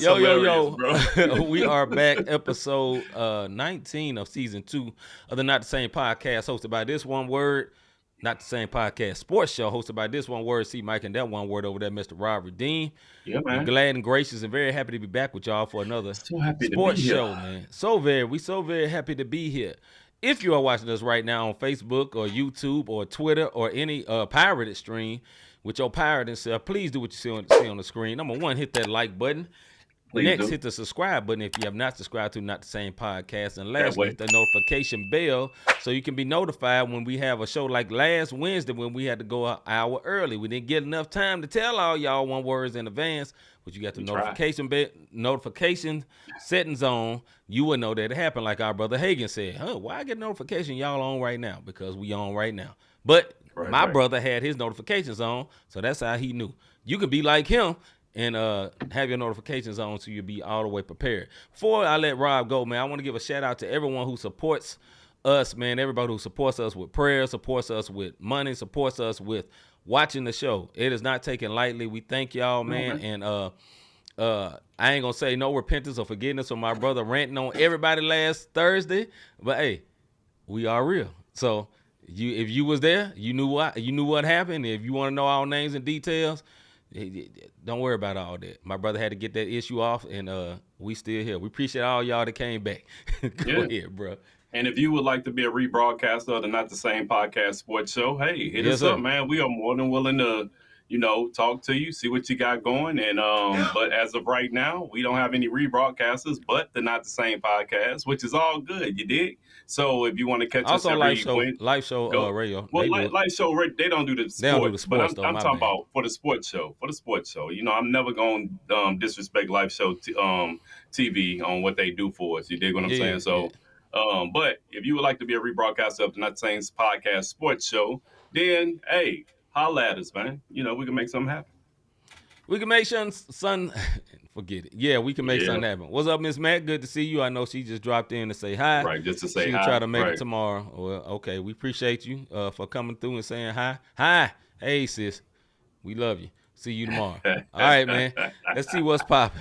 Yo. We are back, episode 19 of season 2 of the Not the Same podcast, hosted by this one word, Not the Same podcast sports show, hosted by this one word, C-Micah, and that one word over there, Mr. Rob Redeem. Yeah, man. I'm glad and gracious and very happy to be back with y'all for another sports show, man. We so very happy to be here. If you are watching us right now on Facebook or YouTube or Twitter or any pirated stream with your pirating self, please do what you see on the screen. Number one, hit that like button. Next, hit the subscribe button if you have not subscribed to Not the Same Podcast. And lastly, hit the notification bell so you can be notified when we have a show like last Wednesday when we had to go an hour early. We didn't get enough time to tell all y'all one words in advance, but you got the notification settings on. You will know that it happened, like our brother Hagen said. Why I get notification y'all on right now? Because we on right now. But my brother had his notifications on, so that's how he knew. You could be like him and have your notifications on so you'll be all the way prepared. Before I let Rob go, man, I want to give a shout out to everyone who supports us, man. Everybody who supports us with prayer, supports us with money, supports us with watching the show. It is not taken lightly. We thank y'all, man. And I ain't gonna say no repentance or forgiveness for my brother ranting on everybody last Thursday, but hey, we are real. So if you was there, you knew what happened. If you want to know our names and details, don't worry about all that. My brother had to get that issue off, and we still here. We appreciate all y'all that came back. Go ahead, bro. And if you would like to be a rebroadcaster of the Not the Same Podcast Sports Show, hey, hit us up, man. We are more than willing to, talk to you, see what you got going. And but as of right now, we don't have any rebroadcasters, but the Not the Same Podcast, which is all good. You dig? So if you want to catch us every live show radio. Well, live show they don't do the sports. They don't do the sports, but I'm talking about for the sports show. For the sports show, I'm never going to disrespect live show TV on what they do for us. You dig what I'm saying? So. But if you would like to be a rebroadcaster of the Not the Same Podcast Sports Show, then, hey, holla at us, man. We can make something happen. We can make something, forget it. Yeah, we can make something happen. What's up, Miss Matt? Good to see you. I know she just dropped in to say hi. Right, just to say hi. She'll try to make it tomorrow. Well, okay, we appreciate you for coming through and saying hi. Hi. Hey, sis. We love you. See you tomorrow. All right, man. Let's see what's popping.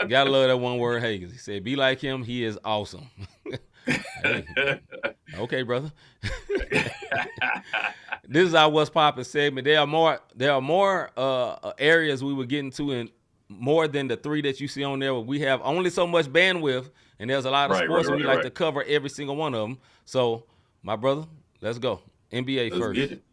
Gotta love that one word, Hagens. He said, "Be like him. He is awesome." Hey. Okay, brother. This is our What's Poppin' segment. There are more areas we were getting to, in more than the 3 that you see on there. We have only so much bandwidth, and there's a lot of sports, and we like to cover every single one of them. So, my brother, let's go. NBA let's first. Get it.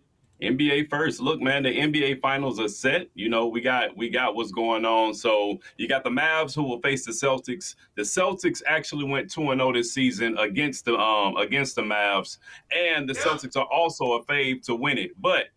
NBA first. Look, man, the NBA finals are set. You know, we got what's going on. So you got the Mavs who will face the Celtics. The Celtics actually went 2-0 this season against the Mavs, and the Celtics are also a fave to win it. But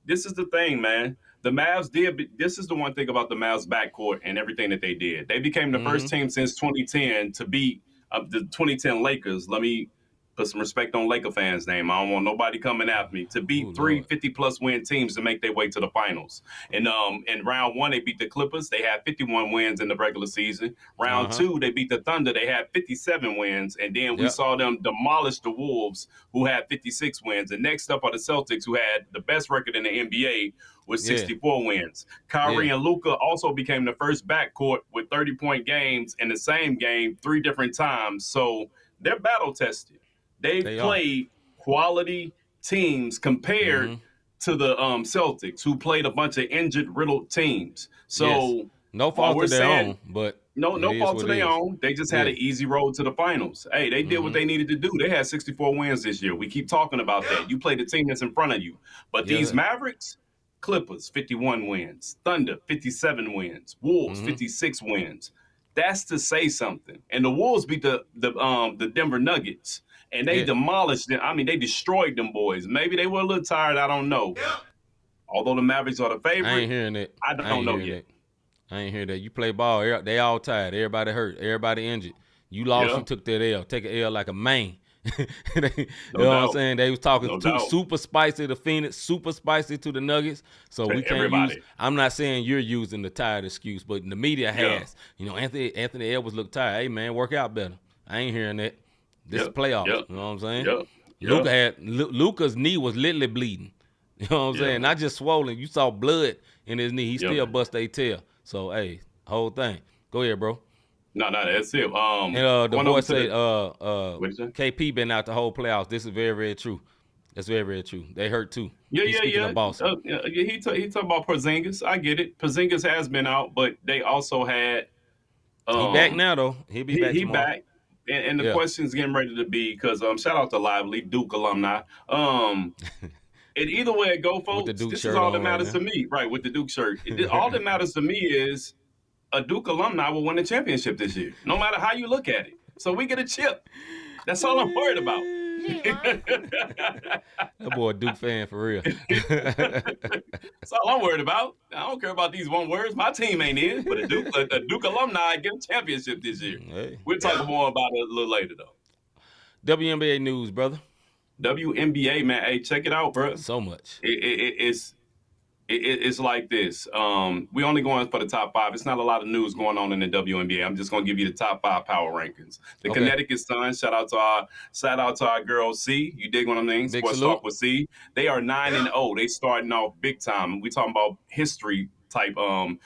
this is the thing, man. The Mavs this is the one thing about the Mavs backcourt and everything that they did. They became the first team since 2010 to beat the 2010 Lakers. Let me put some respect on Laker fans' name. I don't want nobody coming after me. To beat 3 50-plus win teams to make their way to the finals. And in round 1, they beat the Clippers. They had 51 wins in the regular season. Round 2, they beat the Thunder. They had 57 wins. And then we saw them demolish the Wolves, who had 56 wins. And next up are the Celtics, who had the best record in the NBA with 64 wins. Kyrie and Luka also became the first backcourt with 30-point games in the same game 3 different times. So they're battle-tested. They played quality teams compared to the Celtics, who played a bunch of injured, riddled teams. So no fault to their own, but no fault to their own. They just had an easy road to the finals. Hey, they did what they needed to do. They had 64 wins this year. We keep talking about that. You play the team that's in front of you. But these Mavericks, Clippers, 51 wins. Thunder, 57 wins. Wolves, 56 wins. That's to say something. And the Wolves beat the Denver Nuggets. And they demolished them. I mean, they destroyed them boys. Maybe they were a little tired. I don't know. Although the Mavericks are the favorite. I ain't hearing it. I don't know yet. I ain't hearing that. You play ball. They all tired. Everybody hurt. Everybody injured. You lost. You took that L. Take an L like a man. You know what I'm saying? They was talking super spicy to Phoenix, super spicy to the Nuggets. So we can't use. I'm not saying you're using the tired excuse, but the media has. You know, Anthony Edwards looked tired. Hey, man, work out better. I ain't hearing that. This is playoffs. You know what I'm saying? Luka's knee was literally bleeding. You know what I'm saying? Not just swollen. You saw blood in his knee. He still bust a tail. So hey, whole thing. Go ahead, bro. No, that's it. And the boy said KP been out the whole playoffs. This is very, very true. That's very, very true. They hurt too. Yeah. Boston. He talked about Porzingis. I get it. Porzingis has been out, but they also had. He back now though. He'll be back. He back. And the question's getting ready to be, because shout out to Lively, Duke alumni. And either way it go, folks, this is all that matters to me. Right, with the Duke shirt. All that matters to me is a Duke alumni will win the championship this year, no matter how you look at it. So we get a chip. That's all I'm worried about. That boy a Duke fan for real. That's all I'm worried about. I don't care about these one words. My team ain't in, but a Duke alumni get a championship this year. Hey. We'll talk more about it a little later, though. WNBA news, brother. WNBA, man. Hey, check it out, bro. So much. It's like this. We only going for the top 5. It's not a lot of news going on in the WNBA. I'm just going to give you the top 5 power rankings. The Connecticut Sun, shout out to our girl C. You dig what I mean? Sports Talk with C. They are 9-0. They starting off big time. We talking about history type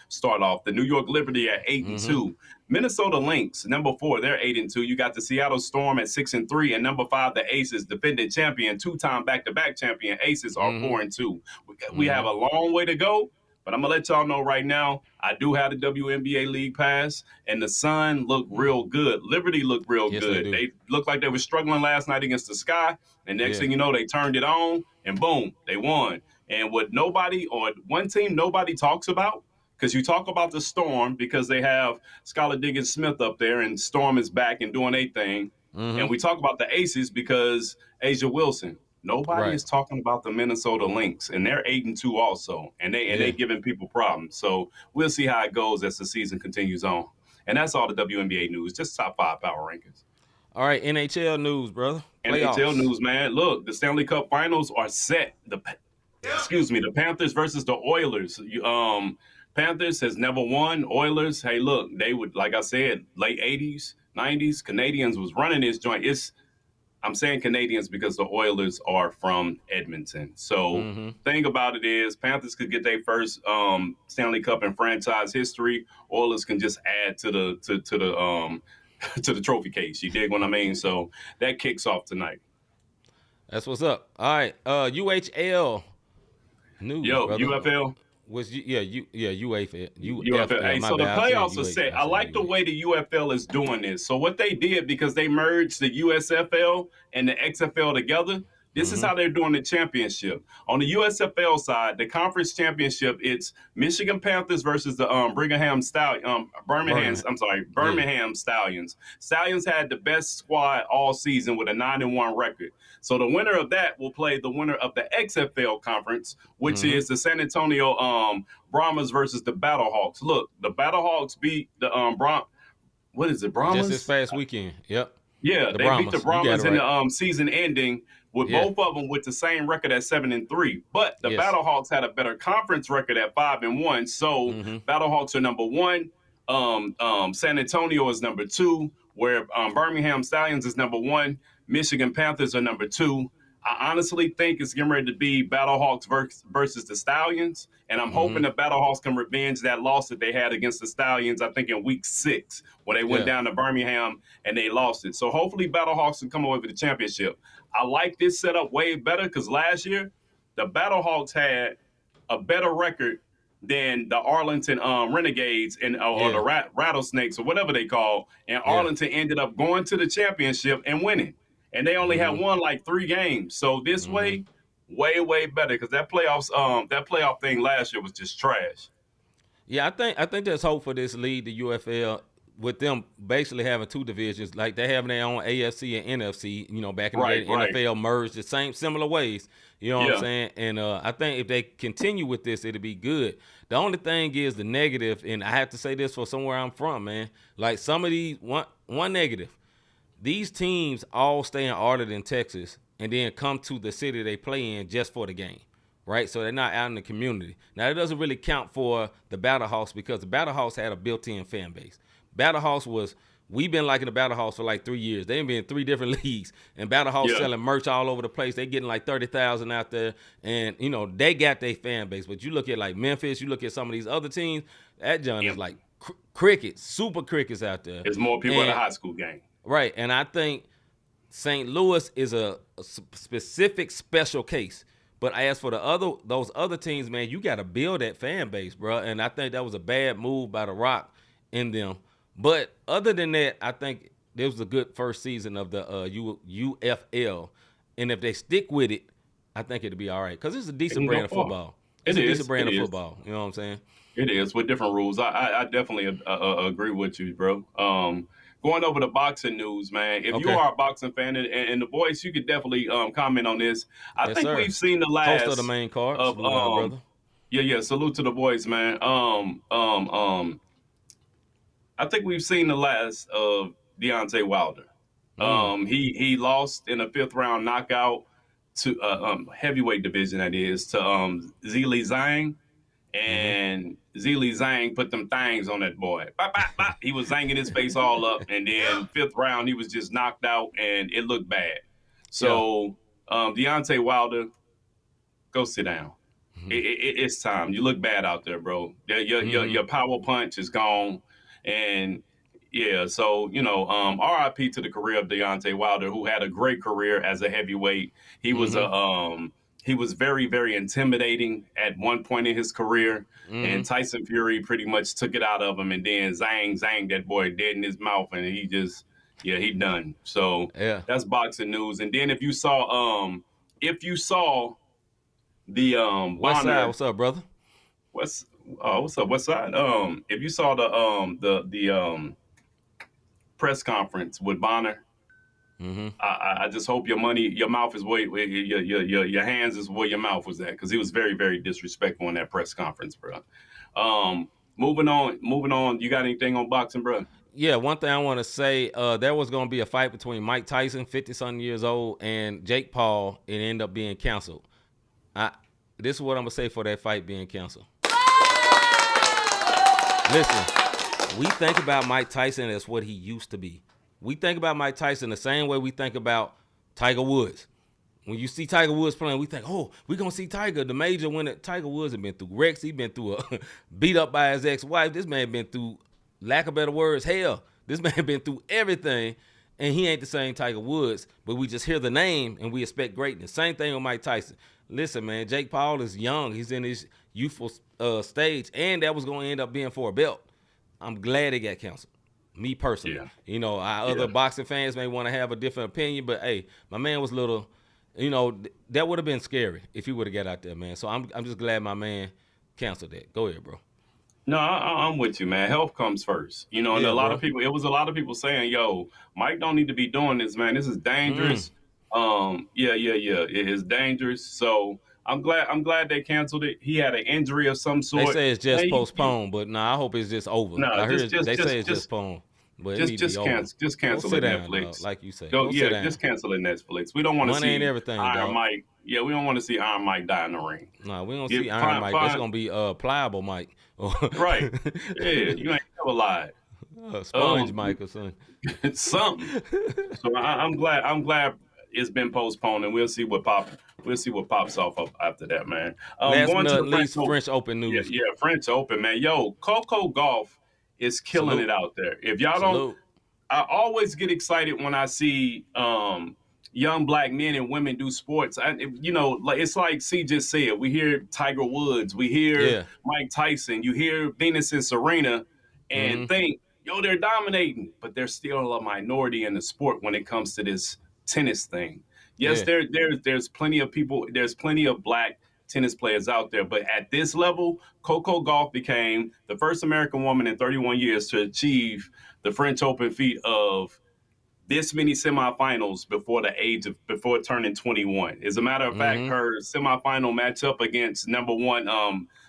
start off. The New York Liberty at 8-2. Minnesota Lynx, number 4, they're 8-2. You got the Seattle Storm at 6-3, and number 5, the Aces, defending champion, 2-time back-to-back champion. Aces are 4-2. We have a long way to go, but I'm gonna let y'all know right now. I do have the WNBA League Pass, and the Sun look real good. Liberty looked real good. They looked like they were struggling last night against the Sky, and next thing you know, they turned it on, and boom, they won. And what one team nobody talks about. Because you talk about the Storm because they have Skylar Diggins-Smith up there, and Storm is back and doing a thing. And we talk about the Aces because Asia Wilson. Nobody is talking about the Minnesota Lynx, and they're 8-2 also, and they giving people problems. So we'll see how it goes as the season continues on. And that's all the WNBA news, just top 5 power rankings. All right, NHL news, brother. Playoffs. NHL news, man. Look, the Stanley Cup Finals are set. The Panthers versus the Oilers. Panthers has never won. Oilers, hey, look, they would, like I said, late 80s, 90s, Canadians was running this joint. I'm saying Canadians because the Oilers are from Edmonton. So thing about it is Panthers could get their first Stanley Cup in franchise history. Oilers can just add to the to the trophy case. You dig what I mean? So that kicks off tonight. That's what's up. All right, UHL news, brother. UFL. UFL. Hey, so the playoffs are set. I like the way the UFL is doing this. So what they did, because they merged the USFL and the XFL together, this is how they're doing the championship. On the USFL side, the conference championship, it's Michigan Panthers versus the Birmingham Stallions. Stallions had the best squad all season with a 9-1 record. So the winner of that will play the winner of the XFL conference, which is the San Antonio Brahmas versus the Battlehawks. Look, the Battlehawks beat the Brahmas? Just this past weekend. Yep. Yeah, they beat the Brahmas in the season ending with both of them with the same record at 7-3. But the Battlehawks had a better conference record at 5-1. So Battlehawks are number 1. San Antonio is number 2, where Birmingham Stallions is number 1. Michigan Panthers are number 2. I honestly think it's getting ready to be Battlehawks versus the Stallions, and I'm hoping the Battlehawks can revenge that loss that they had against the Stallions, I think in week 6, where they went down to Birmingham and they lost it. So hopefully Battlehawks can come away with the championship. I like this setup way better because last year the Battlehawks had a better record than the Arlington Renegades or the Rattlesnakes or whatever they call, and Arlington ended up going to the championship and winning. And they only had won like 3 games. So this way, way better, because that playoff thing last year was just trash. Yeah, I think there's hope for this league, the UFL, with them basically having 2 divisions. Like they having their own AFC and NFC. You know, back in the day, NFL merged the similar ways. You know what I'm saying? And I think if they continue with this, it'll be good. The only thing is the negative, and I have to say this for somewhere I'm from, man. Like some of these, one negative. These teams all stay in Arlington, Texas, and then come to the city they play in just for the game, right? So they're not out in the community. Now, it doesn't really count for the Battlehawks because the Battlehawks had a built-in fan base. Battlehawks we've been liking the Battlehawks for like 3 years. They've been in 3 different leagues, and Battlehawks selling merch all over the place. They getting like 30,000 out there, and, you know, they got their fan base. But you look at like Memphis, you look at some of these other teams, that John is like crickets, super crickets out there. There's more people at a high school game. Right, and I think St. Louis is a specific special case. But as for those other teams, man, you got to build that fan base, bro. And I think that was a bad move by The Rock in them. But other than that, I think this was a good first season of the UFL. And if they stick with it, I think it'll be all right. Because it's a decent brand of football. It's a decent brand of football. You know what I'm saying? It is, with different rules. I definitely agree with you, bro. Going over the boxing news, man. If you are a boxing fan, and the voice, you could definitely comment on this. I think we've seen the last host of the main card. Of, salute to the voice, man. I think we've seen the last of Deontay Wilder. He lost in a 5th round knockout to heavyweight division, that is, to Zhilei Zhang. And Zhilei Zhang put them things on that boy. Bop, bop, bop. He was zanging his face all up. And then 5th round, he was just knocked out, and it looked bad. So Deontay Wilder, go sit down. It's time. You look bad out there, bro. Your power punch is gone. And, so, you know, RIP to the career of Deontay Wilder, who had a great career as a heavyweight. He was he was very, very intimidating at one point in his career, and Tyson Fury pretty much took it out of him, and then zang that boy dead in his mouth, and he just, he done. So that's boxing news. And then if you saw the West Side, what's up, brother? What's up, West Side? If you saw the press conference with Bonner. I just hope your mouth is where your hands is where your mouth was at, because he was very, very disrespectful in that press conference, bro. Moving on. You got anything on boxing, bro? Yeah, one thing I want to say, there was going to be a fight between Mike Tyson, 50-something years old, and Jake Paul. It ended up being canceled. This is what I'm going to say for that fight being canceled. Listen, we think about Mike Tyson as what he used to be. We think about Mike Tyson the same way we think about Tiger Woods. When you see Tiger Woods playing, we think, oh, we're going to see Tiger. The major winner. Tiger Woods has been through wrecks. He been through a beat up by his ex-wife. This man been through, lack of better words, hell. This man been through everything, and he ain't the same Tiger Woods, but we just hear the name, and we expect greatness. Same thing with Mike Tyson. Listen, man, Jake Paul is young. He's in his youthful stage, and that was going to end up being for a belt. I'm glad it got canceled. Me personally. Yeah. You know, our other boxing fans may want to have a different opinion, but, hey, my man was little – you know, that would have been scary if he would have got out there, man. So I'm just glad my man canceled that. Go ahead, bro. No, I'm with you, man. Health comes first. You know, and a lot of people, it was a lot of people saying, yo, Mike don't need to be doing this, man. This is dangerous. Yeah. It is dangerous. So I'm glad they canceled it. He had an injury of some sort. They say it's just postponed, but I hope it's just over. No, I heard they say it's just postponed. But just cancel it, Netflix. Like you say. Just cancel it, Netflix. We don't want to see ain't everything, Iron Mike. Yeah, we don't want to see Iron Mike die in the ring. No, we don't see Iron Mike. That's gonna be pliable Mike. Right. Yeah, you ain't never lied. Sponge Mike or something. Something. So I'm glad it's been postponed, and we'll see what pops off after that, man. Last but not least, French Open news. Yeah, French Open, man. Yo, Coco Golf is killing it out there. If y'all don't, I always get excited when I see young black men and women do sports. It's like C just said. We hear Tiger Woods, we hear Mike Tyson, you hear Venus and Serena, and think, yo, they're dominating, but they're still a minority in the sport when it comes to this tennis thing. Yes, there's plenty of people. There's plenty of black tennis players out there, but at this level, Coco Gauff became the first American woman in 31 years to achieve the French Open feat of this many semifinals before turning 21. As a matter of fact, her semifinal matchup against number one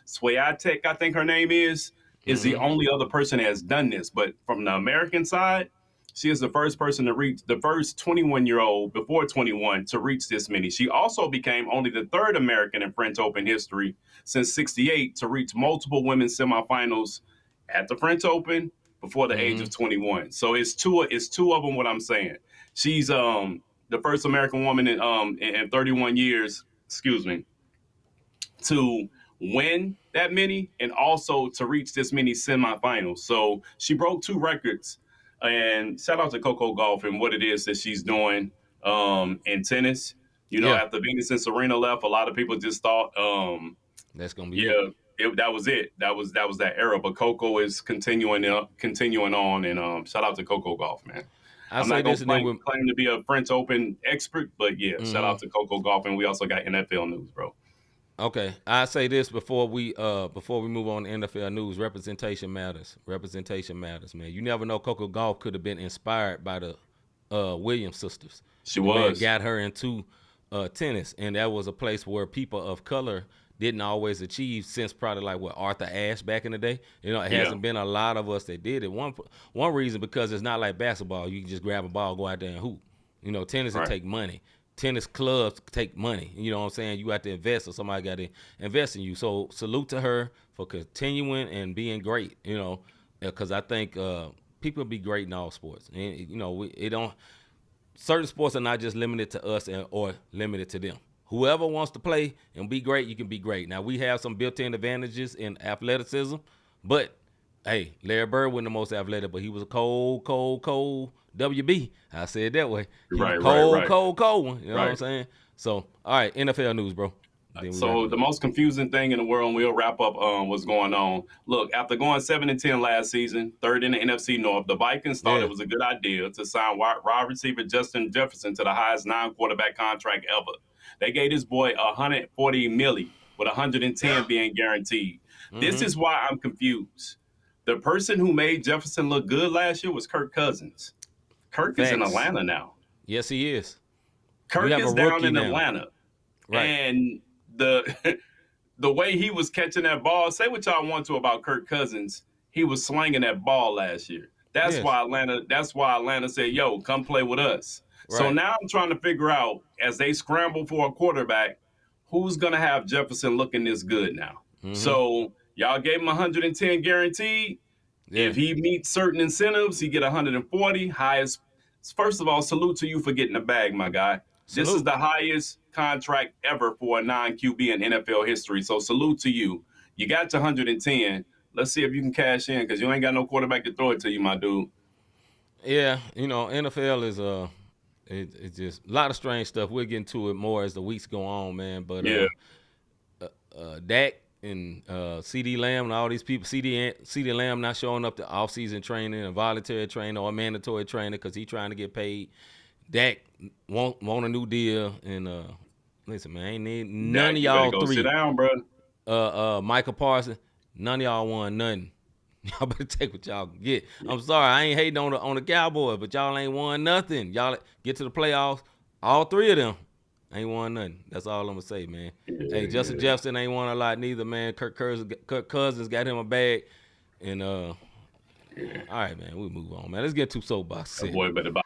Swiatek, I think her name is the only other person that has done this. But from the American side, she is the first person to reach, the first 21-year-old before 21 to reach this many. She also became only the third American in French Open history since '68 to reach multiple women's semifinals at the French Open before the age of 21. So it's two of them. What I'm saying, she's the first American woman in 31 years, to win that many and also to reach this many semifinals. So she broke two records. And shout out to Coco Gauff and what it is that she's doing in tennis. After Venus and Serena left, a lot of people just thought that's gonna be it. That was it. That was that era. But Coco is continuing on, and shout out to Coco Gauff, man. I'm not going to claim to be a French Open expert, but shout out to Coco Gauff, and we also got NFL news, bro. Okay, I say this before we move on to NFL news. Representation matters. Representation matters, man. You never know. Coco Gauff could have been inspired by the Williams sisters. She was. Got her into tennis, and that was a place where people of color didn't always achieve since probably like Arthur Ashe back in the day. It hasn't been a lot of us that did it. One reason, because it's not like basketball. You can just grab a ball, go out there and hoop. Tennis will take money. Tennis clubs take money. You know what I'm saying? You have to invest, or somebody got to invest in you. So salute to her for continuing and being great, because I think people be great in all sports. And, certain sports are not just limited to us or limited to them. Whoever wants to play and be great, you can be great. Now, we have some built-in advantages in athleticism, but, hey, Larry Bird wasn't the most athletic, but he was a cold WB. I said it that way. Cold one. You know what I'm saying? So, all right, NFL news, bro. So the most confusing thing in the world, and we'll wrap up what's going on. Look, after going 7-10 last season, third in the NFC North, the Vikings thought it was a good idea to sign wide receiver Justin Jefferson to the highest non-quarterback contract ever. They gave this boy $140 million, with $110 being guaranteed. This is why I'm confused. The person who made Jefferson look good last year was Kirk Cousins. Kirk is in Atlanta now. Yes, he is. Kirk is down in Atlanta. Right. And the way he was catching that ball, say what y'all want to about Kirk Cousins, he was slinging that ball last year. That's why Atlanta said, yo, come play with us. Right. So now I'm trying to figure out, as they scramble for a quarterback, who's going to have Jefferson looking this good now? So y'all gave him 110 guaranteed. Yeah. If he meets certain incentives, he get 140. Highest. First of all, salute to you for getting the bag, my guy. Salute. This is the highest contract ever for a non-QB in NFL history. So salute to you. You got to 110. Let's see if you can cash in because you ain't got no quarterback to throw it to you, my dude. Yeah, NFL is it's just a lot of strange stuff. We'll get into it more as the weeks go on, man. But yeah. Dak and CD Lamb and all these people, CD Lamb not showing up to off-season training and voluntary training or mandatory training because he's trying to get paid. Dak want a new deal, and listen, man, ain't need none of y'all three. Sit down, bro. Micah Parsons, none of y'all won nothing. Y'all better take what y'all can get. I'm sorry, I ain't hating on the Cowboys, but y'all ain't won nothing. Y'all get to the playoffs, all three of them ain't won nothing. That's all I'm gonna say, man. Hey, Justin Jefferson ain't won a lot neither, man. Kirk Cousins got him a bag, and all right, man, we move on, man. Let's get to Soapbox Segment. Boy, better buy.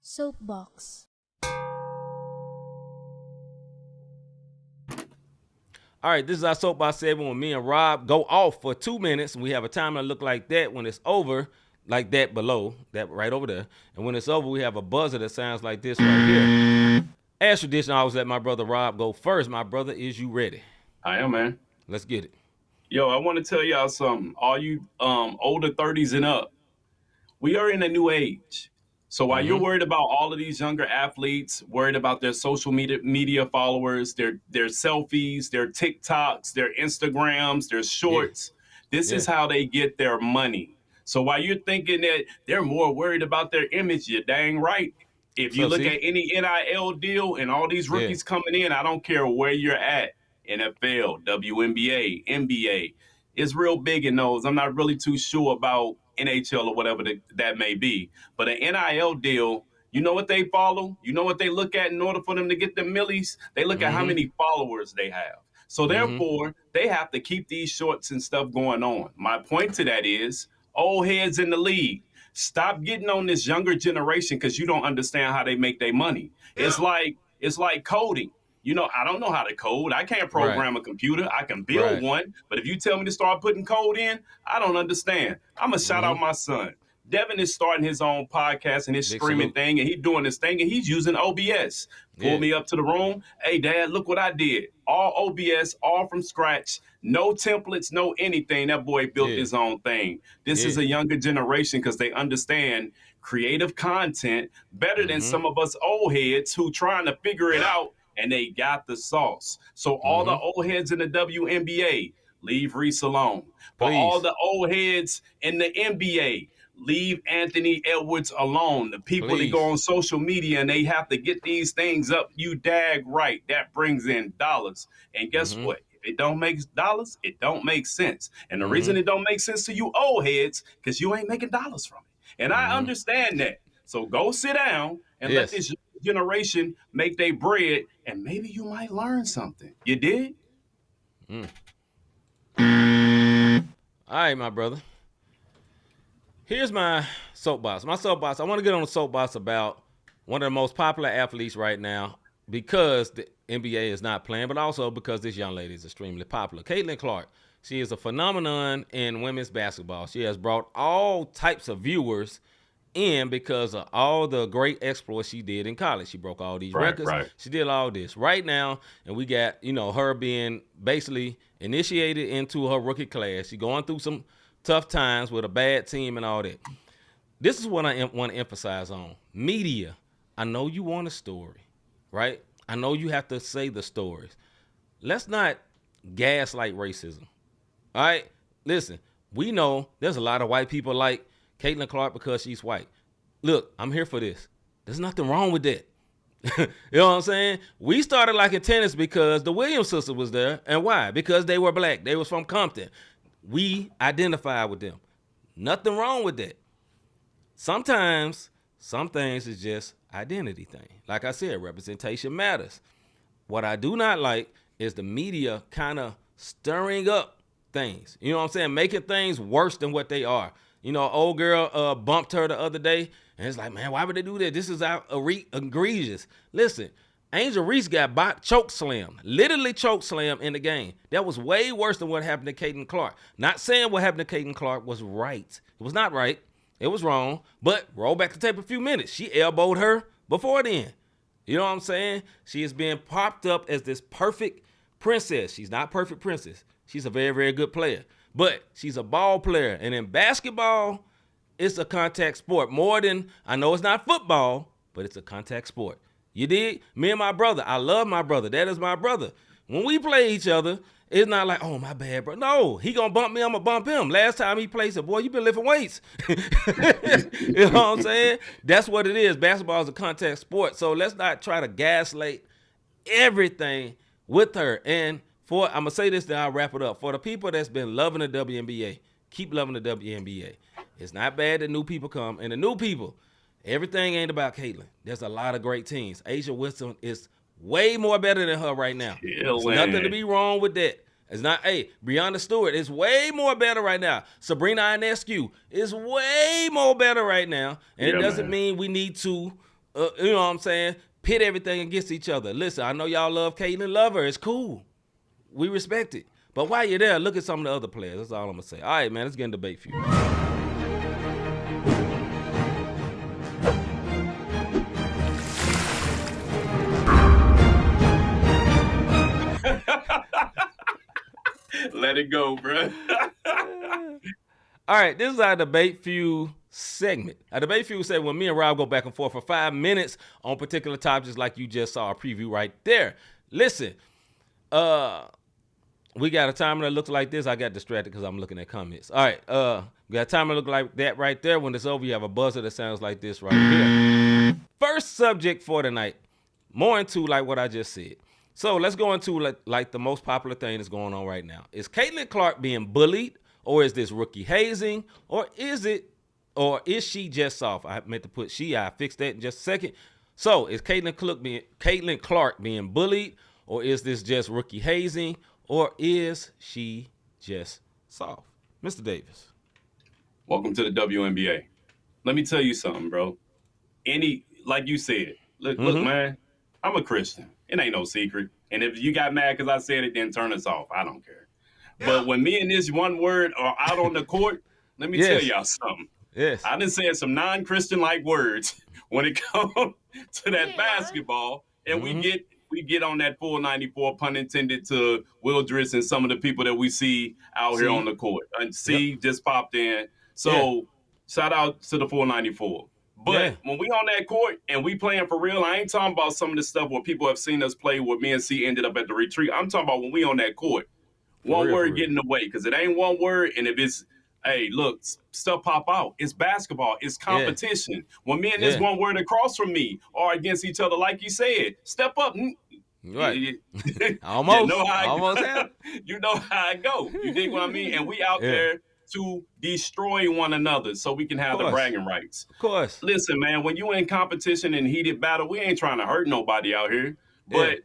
Soapbox. All right, this is our Soapbox Segment when me and Rob go off for 2 minutes. We have a timer look like that. When it's over, like that below, that right over there. And when it's over, we have a buzzer that sounds like this right here. As tradition, I always let my brother Rob go first. My brother, is you ready? I am, man. Let's get it. Yo, I want to tell y'all something. All you older 30s and up, we are in a new age. So while you're worried about all of these younger athletes, worried about their social media followers, their selfies, their TikToks, their Instagrams, their shorts, this is how they get their money. So while you're thinking that they're more worried about their image, you're dang right. If you look at any NIL deal and all these rookies coming in, I don't care where you're at, NFL, WNBA, NBA, it's real big in those. I'm not really too sure about NHL or whatever that may be. But an NIL deal, you know what they follow? You know what they look at in order for them to get the millies? They look at how many followers they have. So therefore, they have to keep these shorts and stuff going on. My point to that is, old heads in the league, stop getting on this younger generation because you don't understand how they make their money. It's like coding. You know, I don't know how to code. I can't program a computer. I can build one. But if you tell me to start putting code in, I don't understand. I'm going to shout out my son. Devin is starting his own podcast and his streaming thing, and he's doing this thing, and he's using OBS. Pull me up to the room. Hey, Dad, look what I did. All OBS, all from scratch. No templates, no anything. That boy built his own thing. This is a younger generation because they understand creative content better than some of us old heads who trying to figure it out. And they got the sauce. So all the old heads in the WNBA, leave Reese alone. But all the old heads in the NBA, leave Anthony Edwards alone. The people that go on social media and they have to get these things up, you dag right. That brings in dollars. And guess what? If it don't make dollars, it don't make sense. And the reason it don't make sense to you old heads, because you ain't making dollars from it. And I understand that. So go sit down and let this generation make their bread, and maybe you might learn something. You did? All right, my brother. Here's my soapbox. My soapbox, I want to get on the soapbox about one of the most popular athletes right now because the NBA is not playing, but also because this young lady is extremely popular. Caitlin Clark. She is a phenomenon in women's basketball. She has brought all types of viewers in because of all the great exploits she did in college. She broke all these records. She did all this right now, and we got, her being basically initiated into her rookie class. She going through some tough times with a bad team and all that. This is what I want to emphasize on. Media. I know you want a story, right? I know you have to say the stories. Let's not gaslight racism, all right? Listen, we know there's a lot of white people like Caitlin Clark because she's white. Look, I'm here for this. There's nothing wrong with that. You know what I'm saying? We started liking tennis because the Williams sisters was there. And why? Because they were black. They was from Compton. We identified with them. Nothing wrong with that. Sometimes some things is just identity thing. Like I said, representation matters. What I do not like is the media kind of stirring up things. You know what I'm saying? Making things worse than what they are. Old girl bumped her the other day, and it's like, man, why would they do that? This is egregious. Listen, Angel Reese got choke slammed, literally choke slammed in the game. That was way worse than what happened to Caitlin Clark. Not saying what happened to Caitlin Clark was right. It was not right. It was wrong. But roll back the tape a few minutes. She elbowed her before then. You know what I'm saying? She is being popped up as this perfect princess. She's not perfect princess. She's a very, very good player. But she's a ball player. And in basketball, it's a contact sport. More than, I know it's not football, but it's a contact sport. You dig? Me and my brother, I love my brother. That is my brother. When we play each other, it's not like, oh, my bad, bro. No, he gonna bump me, I'm gonna bump him. Last time he played, he said, boy, you been lifting weights. You know what I'm saying? That's what it is. Basketball is a contact sport. So let's not try to gaslight everything with her. And I'm gonna say this, then I'll wrap it up. For the people that's been loving the WNBA, keep loving the WNBA. It's not bad that new people come. And the new people, everything ain't about Caitlin. There's a lot of great teams. Asia Wilson is way more better than her right now. There's nothing to be wrong with that. It's not, Breonna Stewart is way more better right now. Sabrina Ionescu is way more better right now. And it doesn't mean we need to, you know what I'm saying, pit everything against each other. Listen, I know y'all love Caitlin, love her. It's cool. We respect it. But while you're there, look at some of the other players. That's all I'm going to say. All right, man, let's get in debate for you. Let it go, bro. All right, this is our debate feud segment. Our debate feud segment when me and Rob go back and forth for 5 minutes on particular topics like you just saw a preview right there. Listen, we got a timer that looks like this. I got distracted because I'm looking at comments. All right, we got a timer that looks like that right there. When it's over, you have a buzzer that sounds like this right here. First subject for tonight, more into like what I just said. So let's go into like the most popular thing that's going on right now. Is Caitlin Clark being bullied, or is this rookie hazing, or is she just soft? I meant to put she. I fixed that in just a second. So is Caitlin Clark being bullied, or is this just rookie hazing, or is she just soft? Mr. Davis. Welcome to the WNBA. Let me tell you something, bro. Like you said, look, man, I'm a Christian. It ain't no secret. And if you got mad because I said it, then turn us off. I don't care. But when me and this one word are out on the court, let me tell y'all something. Yes. I done said some non-Christian-like words when it comes to that basketball, and we get on that full 94, pun intended, to Wildress and some of the people that we see out here on the court. And just popped in. So shout out to the full 94. But when we on that court and we playing for real, I ain't talking about some of the stuff where people have seen us play where me and C ended up at the retreat. I'm talking about when we on that court. One word get in the way, because it ain't one word. And if it's, hey, look, stuff pop out. It's basketball. It's competition. Yeah. When me and this one word across from me are against each other, like you said, step up. Right. Almost. You know how you know how I go. You dig what I mean? And we out there to destroy one another so we can have the bragging rights. Of course. Listen, man, when you in competition and heated battle, we ain't trying to hurt nobody out here. But,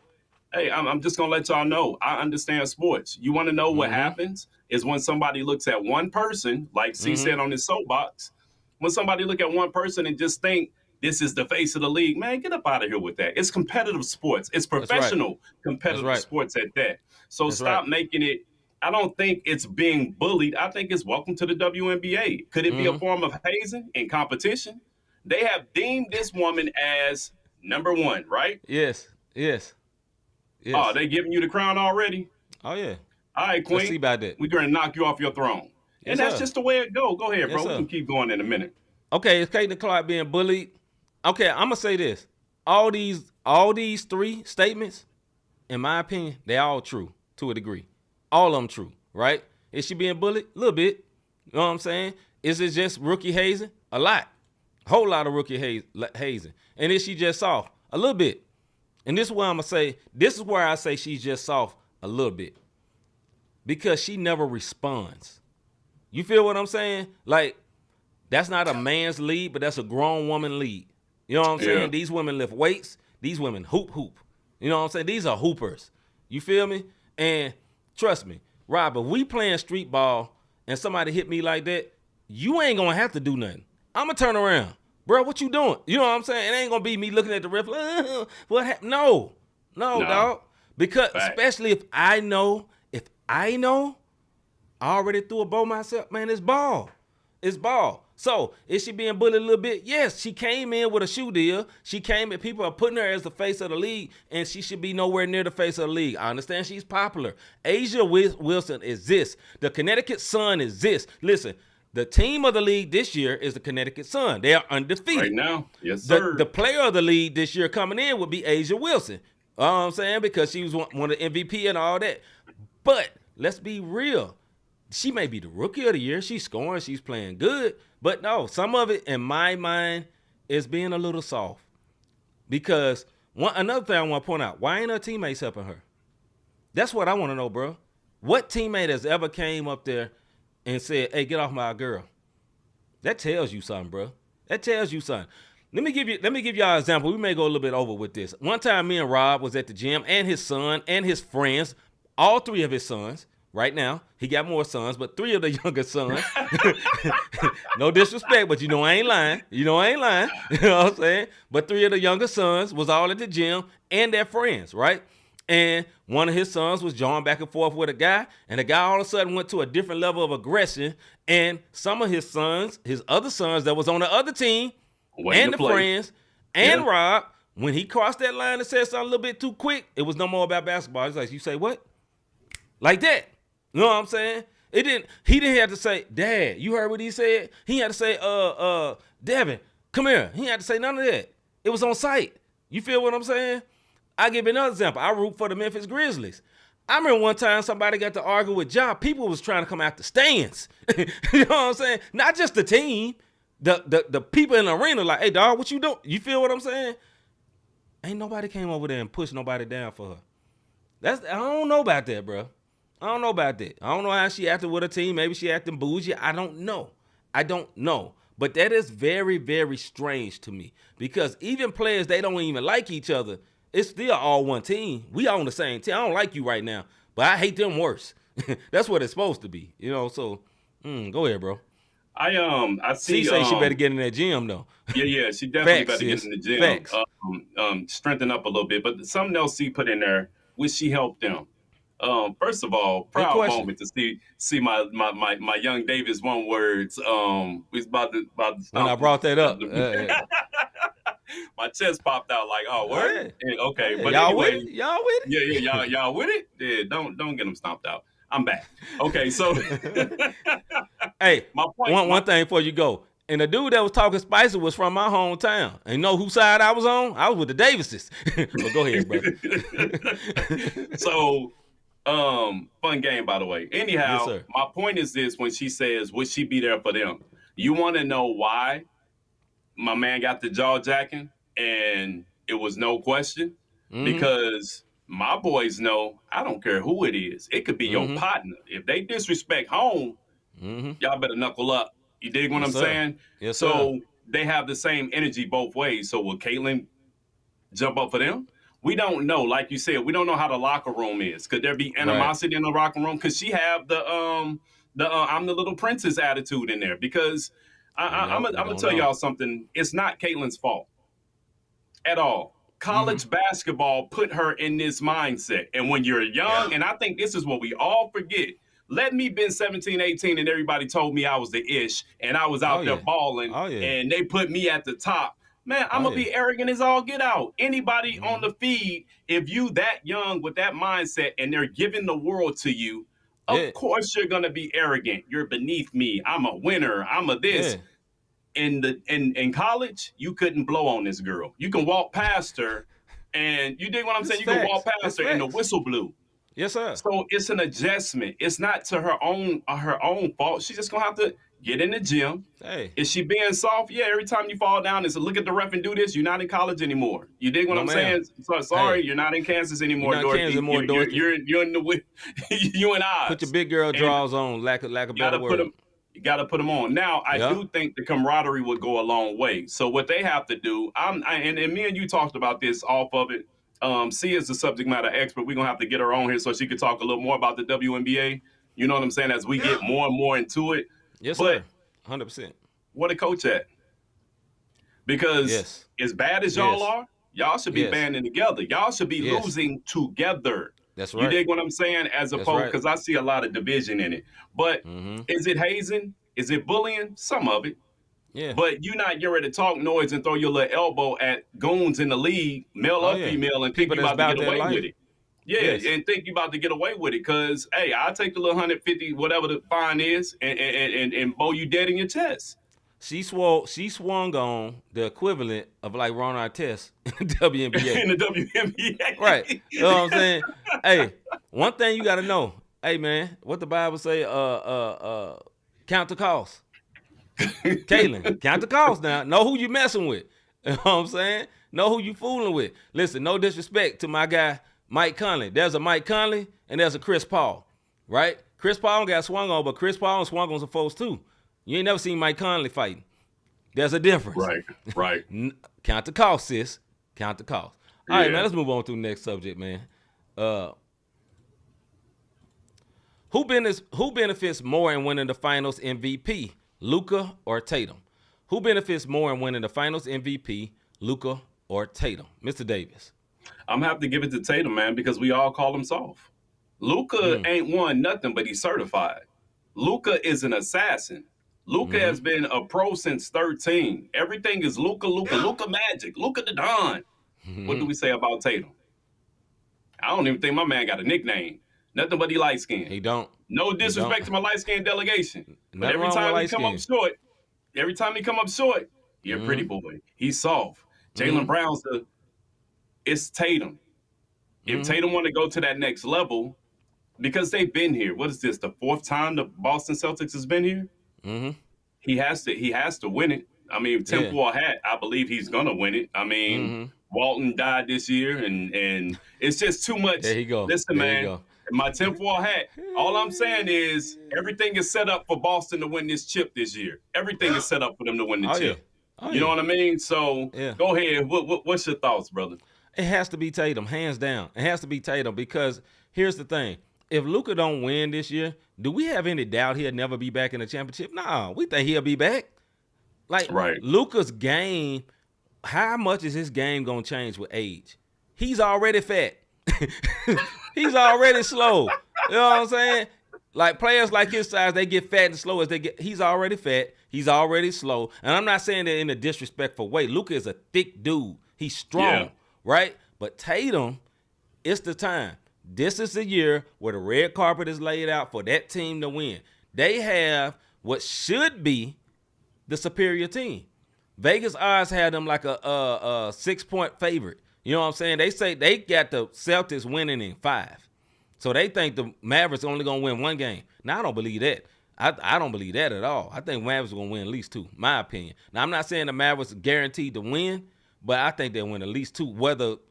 hey, I'm just going to let y'all know, I understand sports. You want to know what happens is when somebody looks at one person, like C said on his soapbox, when somebody look at one person and just think this is the face of the league, man, get up out of here with that. It's competitive sports. It's professional competitive sports at that. So stop making it. I don't think it's being bullied. I think it's welcome to the WNBA. Could it be a form of hazing in competition? They have deemed this woman as number one, right? Yes. Oh, they giving you the crown already? Oh, yeah. All right, Queen. Let's see about that. We're going to knock you off your throne. And that's just the way it go. Go ahead, bro. We can keep going in a minute. Okay, is Caitlin Clark being bullied? Okay, I'm going to say this. All these three statements, in my opinion, they all true to a degree. All of them true, right? Is she being bullied? A little bit. You know what I'm saying? Is it just rookie hazing? A lot. A whole lot of rookie hazing. And is she just soft? A little bit. And this is where I'm going to say, this is where I say she's just soft a little bit. Because she never responds. You feel what I'm saying? Like, that's not a man's lead, but that's a grown woman lead. You know what I'm saying? These women lift weights. These women hoop. You know what I'm saying? These are hoopers. You feel me? And trust me, Rob, if we playing street ball and somebody hit me like that, you ain't going to have to do nothing. I'm going to turn around. Bro, what you doing? You know what I'm saying? It ain't going to be me looking at the ref. What happened? No. No, dog. Because Fact. especially if I know, I already threw a bow myself, man, it's ball. It's ball. So is she being bullied a little bit? Yes, she came in with a shoe deal. She came in, people are putting her as the face of the league, and she should be nowhere near the face of the league. I understand she's popular. Asia Wilson exists. The Connecticut Sun exists. Listen, the team of the league this year is the Connecticut Sun. They are undefeated. Right now. Yes, sir. The player of the league this year coming in would be Asia Wilson. You know what I'm saying? Because she was one of the MVP and all that. But let's be real. She may be the rookie of the year. She's scoring. She's playing good. But no, some of it, in my mind, is being a little soft. Because another thing I want to point out, why ain't her teammates helping her? That's what I want to know, bro. What teammate has ever came up there and said, hey, get off my girl? That tells you something, bro. That tells you something. Let me give y'all an example. We may go a little bit over with this. One time me and Rob was at the gym, and his son and his friends, all three of his sons. Right now, he got more sons, but three of the younger sons. No disrespect, but I ain't lying. You know what I'm saying? But three of the younger sons was all at the gym and their friends, right? And one of his sons was jawing back and forth with a guy, and the guy all of a sudden went to a different level of aggression. And some of his sons, his other sons that was on the other team, and the friends, and Rob, when he crossed that line and said something a little bit too quick, it was no more about basketball. It's like, you say what? Like that. You know what I'm saying? He didn't have to say, Dad, you heard what he said? He had to say, Devin, come here. He had to say none of that. It was on site. You feel what I'm saying? I'll give you another example. I root for the Memphis Grizzlies. I remember one time somebody got to argue with Ja. People was trying to come out the stands. You know what I'm saying? Not just the team. The people in the arena like, hey, dog, what you doing? You feel what I'm saying? Ain't nobody came over there and pushed nobody down for her. I don't know about that, bro. I don't know about that. I don't know how she acted with her team. Maybe she acting bougie. I don't know. But that is very, very strange to me. Because even players, they don't even like each other. It's still all one team. We on the same team. I don't like you right now, but I hate them worse. That's what it's supposed to be. So go ahead, bro. I see. She say she better get in that gym, though. Yeah, she definitely better get in the gym. Strengthen up a little bit. But something else she put in there, which she helped them. First of all, proud moment to see my young Davis one words. We about to when I brought that up. My chest popped out like, oh, word? Yeah. Okay. Yeah, but y'all anyway, with it? Y'all with it? Yeah, y'all with it? Yeah, don't get them stomped out. I'm back. Okay, so hey, one thing before you go. And the dude that was talking spicy was from my hometown. And you know whose side I was on? I was with the Davises. But go ahead, brother. So fun game, by the way. Anyhow, yes, my point is this: when she says, would she be there for them? You want to know why my man got the jaw jacking, and it was no question? Because my boys know I don't care who it is. It could be your partner. If they disrespect home, y'all better knuckle up. You dig what I'm saying? Yes, so they have the same energy both ways. So will Caitlyn jump up for them? We don't know. Like you said, we don't know how the locker room is. Could there be animosity in the locker room? Could she have the I'm the little princess attitude in there? Because I'm gonna tell y'all something. It's not Caitlyn's fault at all. College basketball put her in this mindset. And when you're young, and I think this is what we all forget. Let me been 17, 18, and everybody told me I was the ish, and I was out there balling, and they put me at the top. Man, I'm going to be arrogant as all get out. Anybody on the feed, if you that young with that mindset and they're giving the world to you, of course you're going to be arrogant. You're beneath me. I'm a winner. I'm a this. In college, you couldn't blow on this girl. You can walk past her, and you dig what I'm saying? You can walk past her and the whistle blew. Yes, sir. So it's an adjustment. It's not to her own fault. She's just gonna have to get in the gym. Hey. Is she being soft? Yeah, every time you fall down, it's a look at the ref and do this. You're not in college anymore. You dig what I'm saying? So, sorry, you're not in Kansas anymore, Dorothy. You're in the you and I. Put your big girl draws on, lack of better word. You got to put them on. Now, I do think the camaraderie would go a long way. So what they have to do, and me and you talked about this off of it. C is the subject matter expert. We're going to have to get her on here so she could talk a little more about the WNBA. You know what I'm saying? As we get more and more into it. Yes, sir. 100%. Where the coach at? Because as bad as y'all are, Y'all should be banding together. Y'all should be losing together. That's right. You dig what I'm saying? As opposed, because I see a lot of division in it. But is it hazing? Is it bullying? Some of it. Yeah. But you're not getting ready to talk noise and throw your little elbow at goons in the league, male or female, and think you're about to get away with it. Yeah, and think you're about to get away with it. Because, hey, I'll take the little 150, whatever the fine is, and bow you dead in your chest. She swung on the equivalent of like Ron Artest in the WNBA. In the WNBA. Right. You know what I'm saying? Hey, one thing you got to know. Hey, man, what the Bible say? Count the cost. Kaylin, count the cost now. Know who you messing with. You know what I'm saying? Know who you fooling with. Listen, no disrespect to my guy, Mike Conley. There's a Mike Conley and there's a Chris Paul, right? Chris Paul got swung on, but Chris Paul swung on some folks too. You ain't never seen Mike Conley fighting. There's a difference. Right. Count the cost, sis. Count the cost. All right, man, let's move on to the next subject, man. Who benefits more in winning the finals MVP, Luka or Tatum? Who benefits more in winning the finals MVP, Luka or Tatum? Mr. Davis. I'm going to have to give it to Tatum, man, because we all call him soft. Luka ain't won nothing, but he's certified. Luka is an assassin. Luka has been a pro since 13. Everything is Luka Magic, Luka the Don. What do we say about Tatum? I don't even think my man got a nickname. Nothing but he light skinned. He don't. No disrespect to my light skinned delegation. But every time he come up short, he a pretty boy. He's soft. Jaylen Brown's it's Tatum. If Tatum want to go to that next level, because they've been here. What is this? The fourth time the Boston Celtics has been here? He has to win it. I mean, tinfoil hat, I believe he's gonna win it. I mean, Walton died this year, and it's just too much. There you go. Listen, man, my tinfoil hat. All I'm saying is everything is set up for Boston to win this chip this year. Everything is set up for them to win the chip. You know what I mean? So go ahead. What's your thoughts, brother? It has to be Tatum, hands down. It has to be Tatum because here's the thing. If Luka don't win this year, do we have any doubt he'll never be back in the championship? No, we think he'll be back. Like, Luka's game, how much is his game going to change with age? He's already fat. He's already slow. You know what I'm saying? Like, players like his size, they get fat and slow as they get. He's already fat. He's already slow. And I'm not saying that in a disrespectful way. Luka is a thick dude. He's strong, right? But Tatum, it's the time. This is the year where the red carpet is laid out for that team to win. They have what should be the superior team. Vegas odds had them like a 6-point favorite. You know what I'm saying? They say they got the Celtics winning in 5. So they think the Mavericks only going to win 1 game. Now, I don't believe that. I don't believe that at all. I think Mavericks are going to win at least 2, my opinion. Now, I'm not saying the Mavericks are guaranteed to win, but I think they'll win at least 2.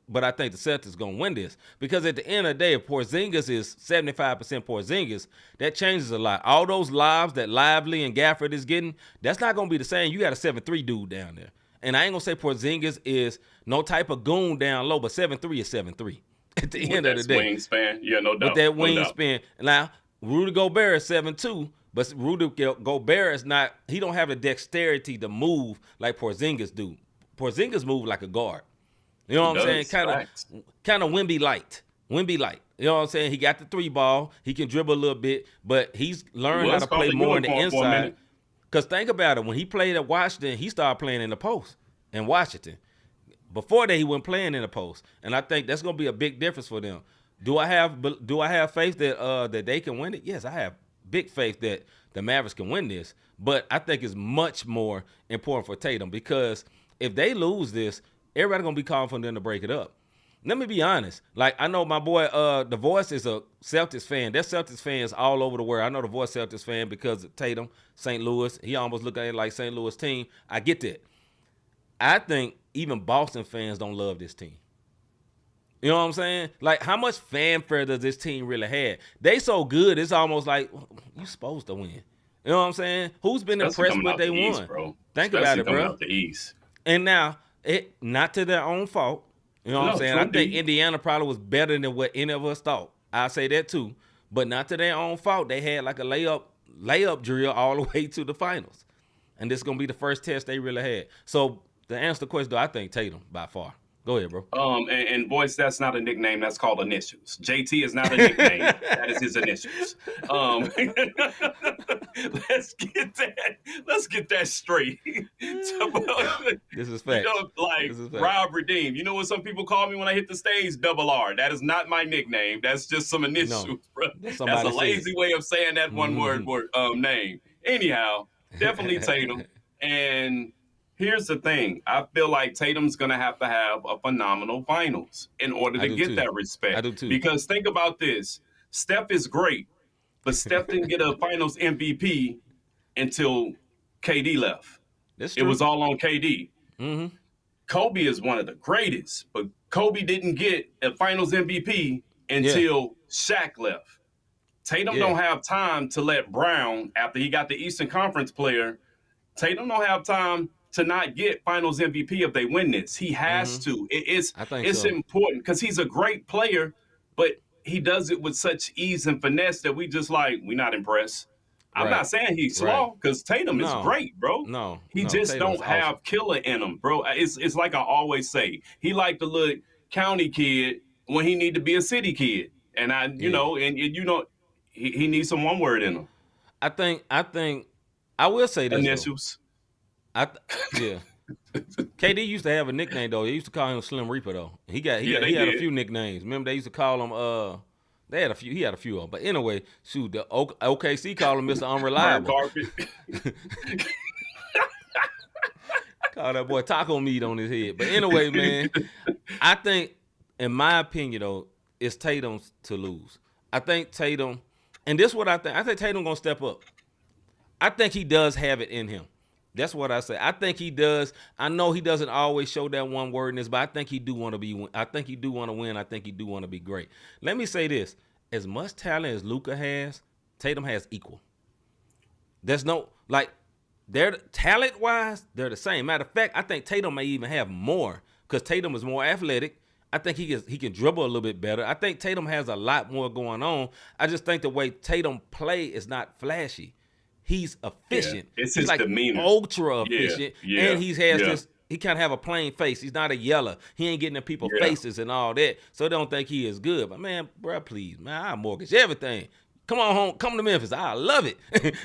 But I think the Celtics are going to win this. Because at the end of the day, if Porzingis is 75% Porzingis, that changes a lot. All those lives that Lively and Gafford is getting, that's not going to be the same. You got a 7'3" dude down there. And I ain't going to say Porzingis is no type of goon down low, but 7'3" is 7'3". At the end of the day. Wingspan, no doubt. With that wingspan. Now, Rudy Gobert is 7'2", but Rudy Gobert is not, he don't have the dexterity to move like Porzingis do. Porzingis move like a guard. You know what I'm saying? Kind of Wemby light. Wemby light. You know what I'm saying? He got the 3 ball. He can dribble a little bit, but he's learned how to play more on the inside. Because think about it. When he played at Washington, he started playing in the post in Washington. Before that, he wasn't playing in the post. And I think that's going to be a big difference for them. Do I have faith that they can win it? Yes, I have big faith that the Mavericks can win this. But I think it's much more important for Tatum because if they lose this, everybody going to be calling for them to break it up. Let me be honest. Like, I know my boy, The Voice is a Celtics fan. There's Celtics fans all over the world. I know The Voice Celtics fan because of Tatum, St. Louis. He almost looked at it like St. Louis team. I get that. I think even Boston fans don't love this team. You know what I'm saying? Like, how much fanfare does this team really have? They so good, it's almost like, you're supposed to win. You know what I'm saying? Who's been impressed with they won? East, bro. Think about it, bro. Out the East. And now, it not to their own fault. You know what I'm saying? I think Indiana probably was better than what any of us thought. I say that too. But not to their own fault. They had like a layup drill all the way to the finals. And this is going to be the first test they really had. So to answer the question, though, I think Tatum by far. Go ahead, bro. And Boyce, that's not a nickname. That's called initials. JT is not a nickname. That is his initials. Let's get that straight. This is fact. Like Rob Redeem. You know what some people call me when I hit the stage? Double R. That is not my nickname. That's just some initials, bro. That's a lazy way of saying that one word name. Anyhow, definitely Tatum. And here's the thing. I feel like Tatum's going to have a phenomenal finals in order to get that respect. I do too. Because think about this. Steph is great, but Steph didn't get a finals MVP until KD left. It was all on KD. Mm-hmm. Kobe is one of the greatest, but Kobe didn't get a finals MVP until Shaq left. Tatum don't have time to let Brown, after he got the Eastern Conference player, Tatum don't have time to not get finals MVP if they win this. He has to. It's important because he's a great player, but he does it with such ease and finesse that we're not impressed. I'm not saying he's slow because Tatum is great, bro. No, he just Tatum's don't have killer in him, bro. It's like I always say, he like the little county kid when he need to be a city kid, and he needs some one word in him. I think I will say this. Initials. KD used to have a nickname though. They used to call him Slim Reaper though. He had a few nicknames. Remember they used to call him they had a few. He had a few of them. But anyway, shoot, the OKC called him Mr. Unreliable. Call that boy taco meat on his head. But anyway, man, I think, in my opinion though, it's Tatum's to lose. I think Tatum, and this is what I think. I think Tatum gonna step up. I think he does have it in him. That's what I say. I think he does. I know he doesn't always show that one word in this, but I think he do want to be. I think he do want to win. I think he do want to be great. Let me say this: as much talent as Luka has, Tatum has equal. There's no they're talent wise, they're the same. Matter of fact, I think Tatum may even have more because Tatum is more athletic. I think he can dribble a little bit better. I think Tatum has a lot more going on. I just think the way Tatum play is not flashy. He's efficient. It's his demeanor. Ultra efficient. And he has this, he kind of have a plain face. He's not a yeller. He ain't getting in people's faces and all that. So they don't think he is good. But man, bro, please, man, I mortgage everything. Come on home. Come to Memphis. I love it.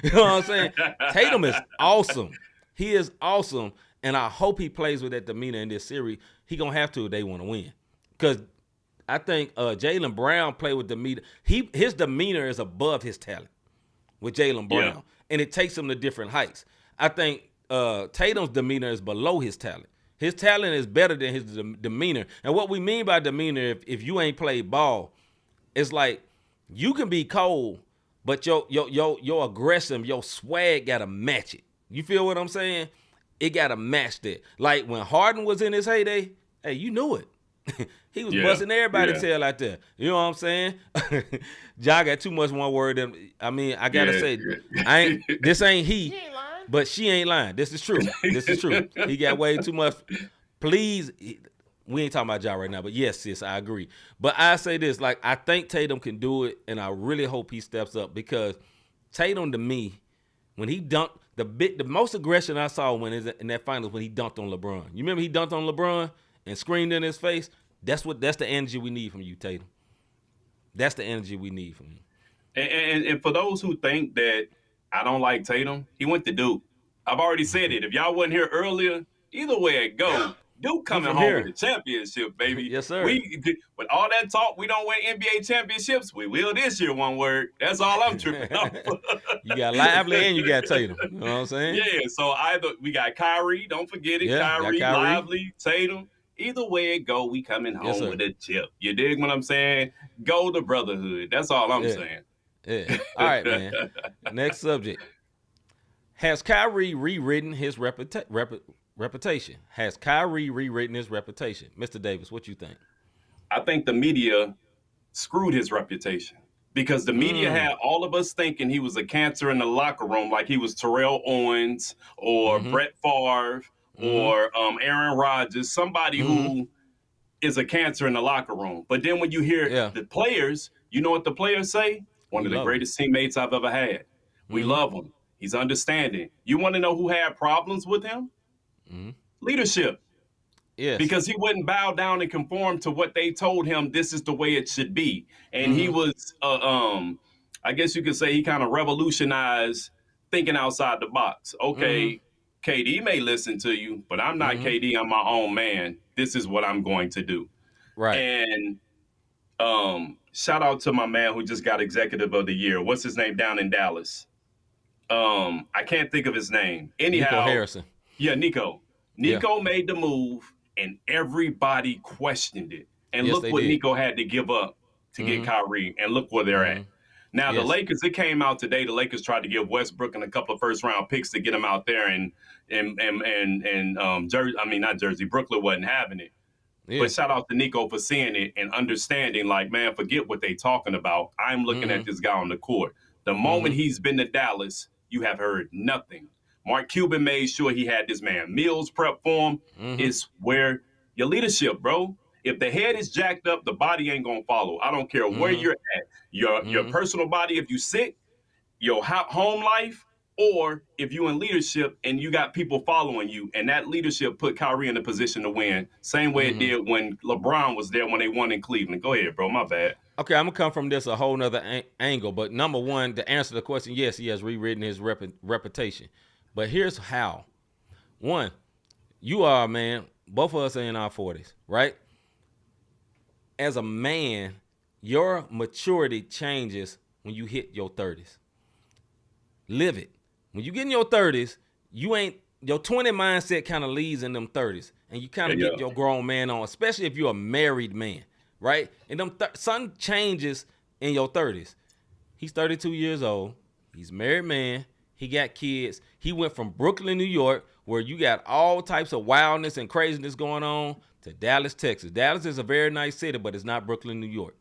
You know what I'm saying? Tatum is awesome. He is awesome. And I hope he plays with that demeanor in this series. He going to have to if they want to win. Because I think Jaylen Brown played with demeanor. His demeanor is above his talent with Jaylen Brown. Yeah. And it takes him to different heights. I think Tatum's demeanor is below his talent. His talent is better than his demeanor. And what we mean by demeanor, if you ain't played ball, it's like you can be cold, but your aggressive, your swag gotta match it. You feel what I'm saying? It gotta match that. Like when Harden was in his heyday, hey, you knew it. He was busting everybody's tail out there. You know what I'm saying? Ja got too much one word. I gotta say, this ain't he, but she ain't lying. This is true. This is true. He got way too much. Please, we ain't talking about Ja right now, but yes, sis, I agree. But I say this, I think Tatum can do it, and I really hope he steps up because Tatum, to me, when he dunked, the most aggression I saw in that finals when he dunked on LeBron. You remember he dunked on LeBron and screamed in his face? That's the energy we need from you, Tatum. That's the energy we need from you. And for those who think that I don't like Tatum, he went to Duke. I've already said it. If y'all wasn't here earlier, either way it go, Duke coming home with the championship, baby. Yes, sir. With all that talk, we don't win NBA championships. We will this year, one word. That's all I'm tripping off. You got Lively and you got Tatum. You know what I'm saying? Yeah, so either we got Kyrie, don't forget it. Kyrie, Lively, Tatum. Either way it go, we coming home with a chip. You dig what I'm saying? Go to brotherhood. That's all I'm saying. Yeah. All right, man. Next subject. Has Kyrie rewritten his reputation? Has Kyrie rewritten his reputation? Mr. Davis, what you think? I think the media screwed his reputation because the media had all of us thinking he was a cancer in the locker room, like he was Terrell Owens or Brett Favre or Aaron Rodgers, somebody who is a cancer in the locker room. But then when you hear the players, you know what the players say? One of the greatest teammates I've ever had. We love him. He's understanding. You want to know who had problems with him? Leadership. Yes. Because he wouldn't bow down and conform to what they told him this is the way it should be. And he was, I guess you could say he kind of revolutionized thinking outside the box. Okay, KD may listen to you, but I'm not KD. I'm my own man. This is what I'm going to do. Right. And shout out to my man who just got Executive of the Year. What's his name down in Dallas? I can't think of his name. Anyhow, Nico Harrison. Yeah, Nico. Nico made the move, and everybody questioned it. And look what Nico had to give up to get Kyrie, and look where they're at. Now, the Lakers, it came out today, the Lakers tried to give Westbrook and a couple of first-round picks to get him out there, and Jersey, I mean, not Jersey, Brooklyn wasn't having it. Yeah. But shout out to Nico for seeing it and understanding, like, man, forget what they talking about. I'm looking at this guy on the court. The moment he's been to Dallas, you have heard nothing. Mark Cuban made sure he had this man meals prep for him. It's where your leadership, bro. If the head is jacked up, the body ain't gonna follow. I don't care where you're at. Your personal body, if you sick, your home life, or if you in leadership and you got people following you, and that leadership put Kyrie in a position to win. Same way it did when LeBron was there when they won in Cleveland. Go ahead, bro. My bad. Okay, I'm gonna come from this a whole nother angle, but number one, to answer the question, yes, he has rewritten his reputation. But here's how. One, you are a man. Both of us are in our 40s, right? As a man, your maturity changes when you hit your 30s. Live it. When you get in your 30s, your 20 mindset kind of leads in them 30s, and you kind of get your grown man on, especially if you're a married man, right? And something changes in your 30s. He's 32 years old. He's a married man. He got kids. He went from Brooklyn, New York, where you got all types of wildness and craziness going on, to Dallas, Texas. Dallas is a very nice city, but it's not Brooklyn, New York.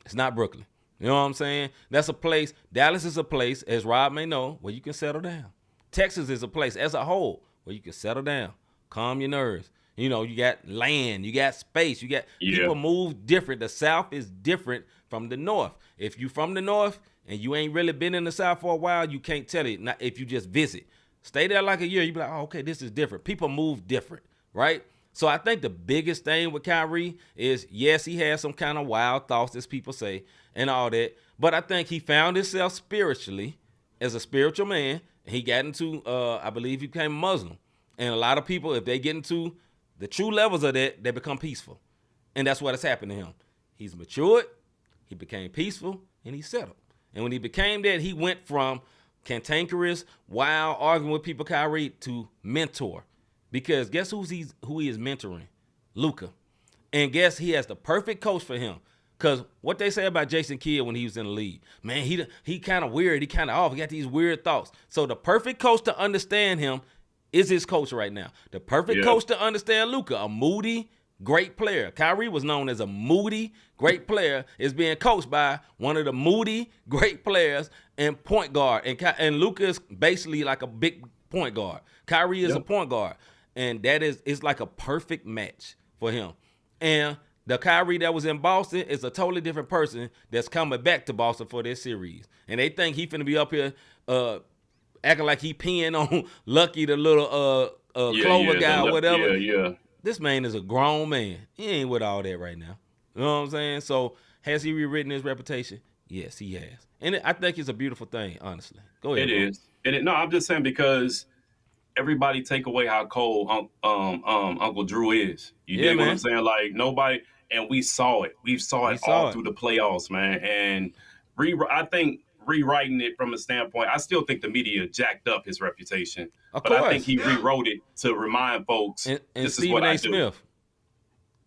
It's not Brooklyn. You know what I'm saying? That's a place. Dallas is a place, as Rob may know, where you can settle down. Texas is a place as a whole where you can settle down, calm your nerves. You know, you got land, you got space, you got people move different. The South is different from the North. If you from the North and you ain't really been in the South for a while, you can't tell it. Not if you just visit. Stay there like a year, you be like, oh, okay, this is different. People move different, right? So I think the biggest thing with Kyrie is, yes, he has some kind of wild thoughts, as people say, and all that. But I think he found himself spiritually as a spiritual man. He got into, I believe he became Muslim. And a lot of people, if they get into the true levels of that, they become peaceful. And that's what has happened to him. He's matured, he became peaceful, and he settled. And when he became that, he went from cantankerous, wild, arguing with people, Kyrie, to mentor. Because guess who he is mentoring? Luka. And guess he has the perfect coach for him. Because what they say about Jason Kidd when he was in the league, man, he kind of weird. He kind of off. He got these weird thoughts. So the perfect coach to understand him is his coach right now. The perfect coach to understand Luka, a moody, great player. Kyrie was known as a moody, great player, is being coached by one of the moody, great players and point guard. And Luka is basically like a big point guard. Kyrie is a point guard. And it's like a perfect match for him. And the Kyrie that was in Boston is a totally different person that's coming back to Boston for this series. And they think he finna be up here acting like he peeing on Lucky, the little Clover guy or whatever. This man is a grown man. He ain't with all that right now. You know what I'm saying? So has he rewritten his reputation? Yes, he has. And I think it's a beautiful thing, honestly. Go ahead. It is. No, I'm just saying because everybody take away how cold Uncle Drew is. You dig what I'm saying? Like nobody, and we saw it. We saw it all through the playoffs, man. And I think rewriting it from a standpoint, I still think the media jacked up his reputation. But I think he rewrote it to remind folks and this Stephen is what A. I Smith,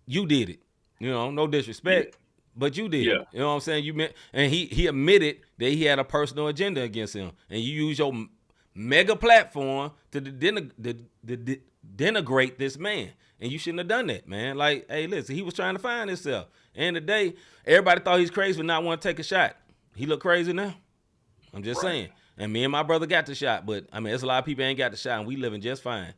do. You did it. You know, no disrespect, but you did. Yeah. You know what I'm saying? And he admitted that he had a personal agenda against him, and you use your mega platform to denigrate this man, and you shouldn't have done that, man. Like, hey, listen, he was trying to find himself. And today, everybody thought he's crazy for not want to take a shot. He look crazy now. I'm just saying. And me and my brother got the shot, but I mean, there's a lot of people ain't got the shot, and we living just fine.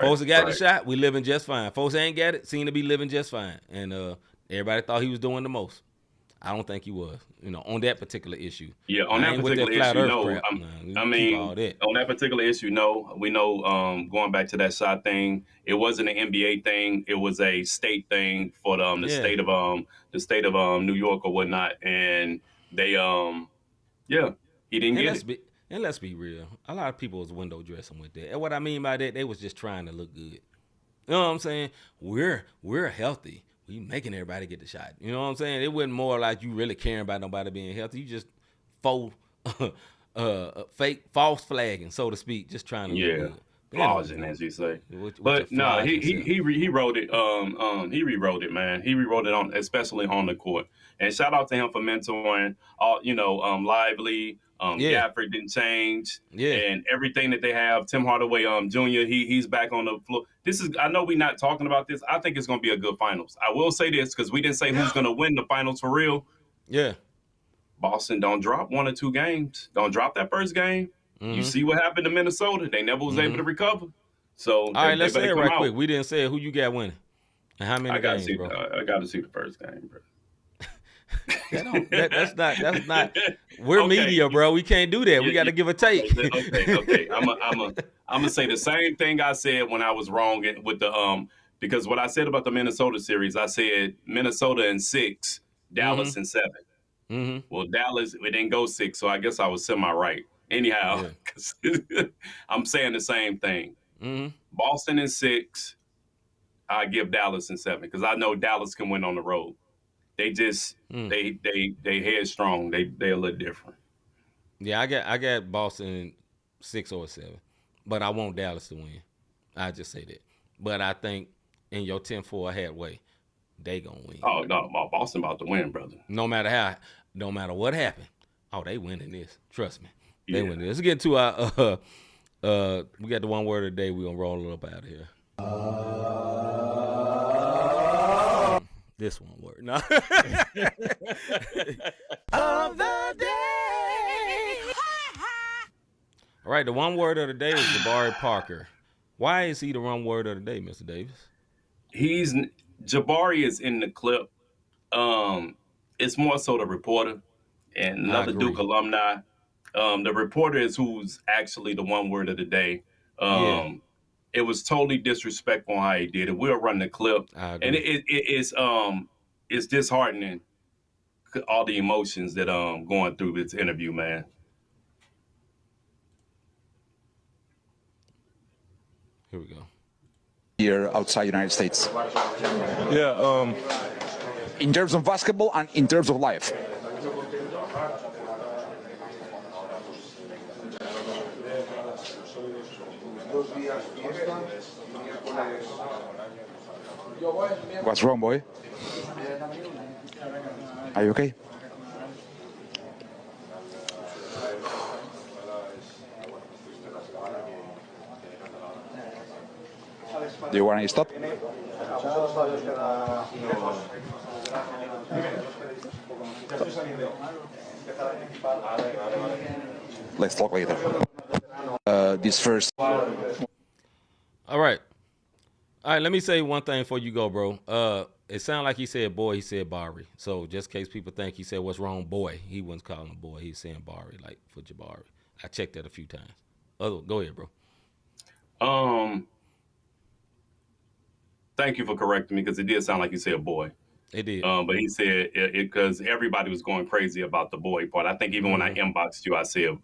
Folks that got the shot, we living just fine. Folks that ain't got it, seem to be living just fine. And everybody thought he was doing the most. I don't think he was, on that particular issue. Yeah, on that particular issue, no. I mean, all that. on that particular issue, no. We know, going back to that shot thing, it wasn't an NBA thing. It was a state thing for the state of New York or whatnot, and they he didn't get it. And let's be real, a lot of people was window dressing with that. And what I mean by that, they was just trying to look good. You know what I'm saying? We're healthy. We making everybody get the shot. You know what I'm saying? It wasn't more like you really caring about nobody being healthy. You just fake false flagging, so to speak, just trying to look good. Flogging, as you say. But no, he rewrote it. He rewrote it, man. He rewrote it especially on the court. And shout out to him for mentoring. Lively. Gafford didn't change. Yeah. And everything that they have. Tim Hardaway Jr. He's back on the floor. I know we're not talking about this. I think it's going to be a good finals. I will say this because we didn't say who's going to win the finals for real. Yeah. Boston, don't drop 1 or 2 games. Don't drop that first game. Mm-hmm. You see what happened to Minnesota. They never was able to recover. So all right, let's say it right quick. We didn't say who you got winning. And how many games, bro? I got to see the first game, bro. That's not. We're media, bro. We can't do that. We got to give a take. Okay. I'm gonna say the same thing I said when I was wrong with the because what I said about the Minnesota series, I said Minnesota in 6, Dallas in 7. Mm-hmm. Well, Dallas it didn't go 6, so I guess I was semi-right. Anyhow, I'm saying the same thing. Mm-hmm. Boston in 6, I give Dallas in 7 because I know Dallas can win on the road. They just they headstrong. They're a little different. Yeah, I got Boston 6 or 7, but I want Dallas to win. I just say that. But I think in your 10-4 hat way, they gonna win. Oh no, Boston about to win, brother. No matter what happened. Oh, they winning this. Trust me. They win this. Let's get to our we got the one word of the day. We're gonna roll it up out of here. This one word. No. Of the day. All right, the one word of the day is Jabari Parker. Why is he the one word of the day, Mr. Davis? Jabari is in the clip. It's more so the reporter and another Duke alumni. The reporter is who's actually the one word of the day. It was totally disrespectful how he did it. We'll run the clip, and it's disheartening. All the emotions that going through this interview, man. Here we go. Here outside United States. Yeah. In terms of basketball and in terms of life. What's wrong, boy? Are you okay? Do you want to stop? Let's talk later. This first. All right, let me say one thing before you go, bro. It sounded like he said boy, he said Bari. So just in case people think he said what's wrong, boy, he wasn't calling him boy. He's saying Bari, like for Jabari. I checked that a few times. Go ahead, bro. Thank you for correcting me because it did sound like you said boy. It did. But he said it because everybody was going crazy about the boy part. I think even when I inboxed you, I said,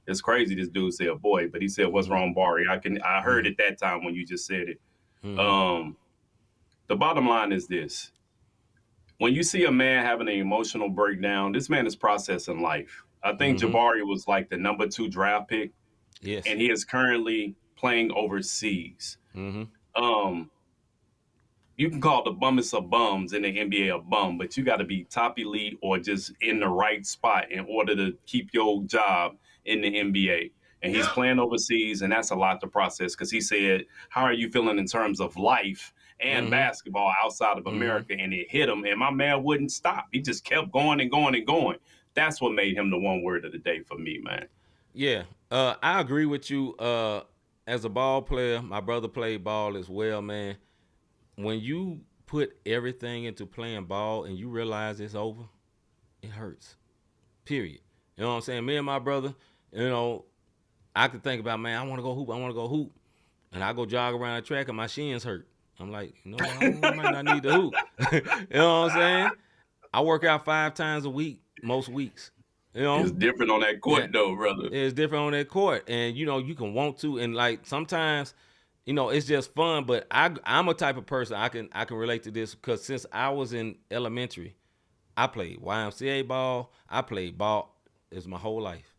it's crazy this dude said boy, but he said, what's wrong, Bari? I heard it that time when you just said it. The bottom line is this. When you see a man having an emotional breakdown, this man is processing life. I think Jabari was like the number 2 draft pick. Yes. And he is currently playing overseas. You can call the bummest of bums in the NBA a bum, but you got to be top elite or just in the right spot in order to keep your job in the NBA. And he's playing overseas, and that's a lot to process because he said, how are you feeling in terms of life and basketball outside of America? And it hit him, and my man wouldn't stop. He just kept going and going and going. That's what made him the one word of the day for me, man. Yeah, I agree with you. As a ball player, my brother played ball as well, man. When you put everything into playing ball and you realize it's over, it hurts. Period. You know what I'm saying? Me and my brother, I could think about, man, I want to go hoop. And I go jog around the track and my shins hurt. I'm like, I might not need to hoop. You know what I'm saying? I work out 5 times a week, most weeks. It's different on that court, though, brother. It's different on that court. And, you can want to. And, like, sometimes, it's just fun. But I'm a type of person, I can relate to this because since I was in elementary, I played YMCA ball. I played ball. It was my whole life.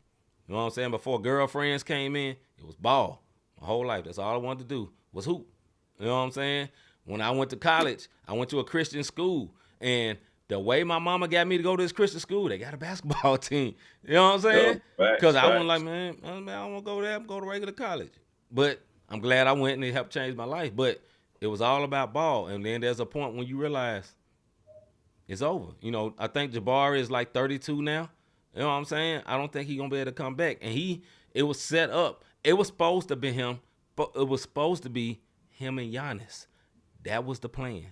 You know what I'm saying? Before girlfriends came in, it was ball. My whole life. That's all I wanted to do was hoop. You know what I'm saying? When I went to college, I went to a Christian school. And the way my mama got me to go to this Christian school, they got a basketball team. You know what I'm saying? Because I wasn't like, man, I don't want to go there. I'm going to regular college. But I'm glad I went and it helped change my life. But it was all about ball. And then there's a point when you realize it's over. I think Jabari is like 32 now. You know what I'm saying? I don't think he's going to be able to come back. And it was set up. It was supposed to be him, but it was supposed to be him and Giannis. That was the plan,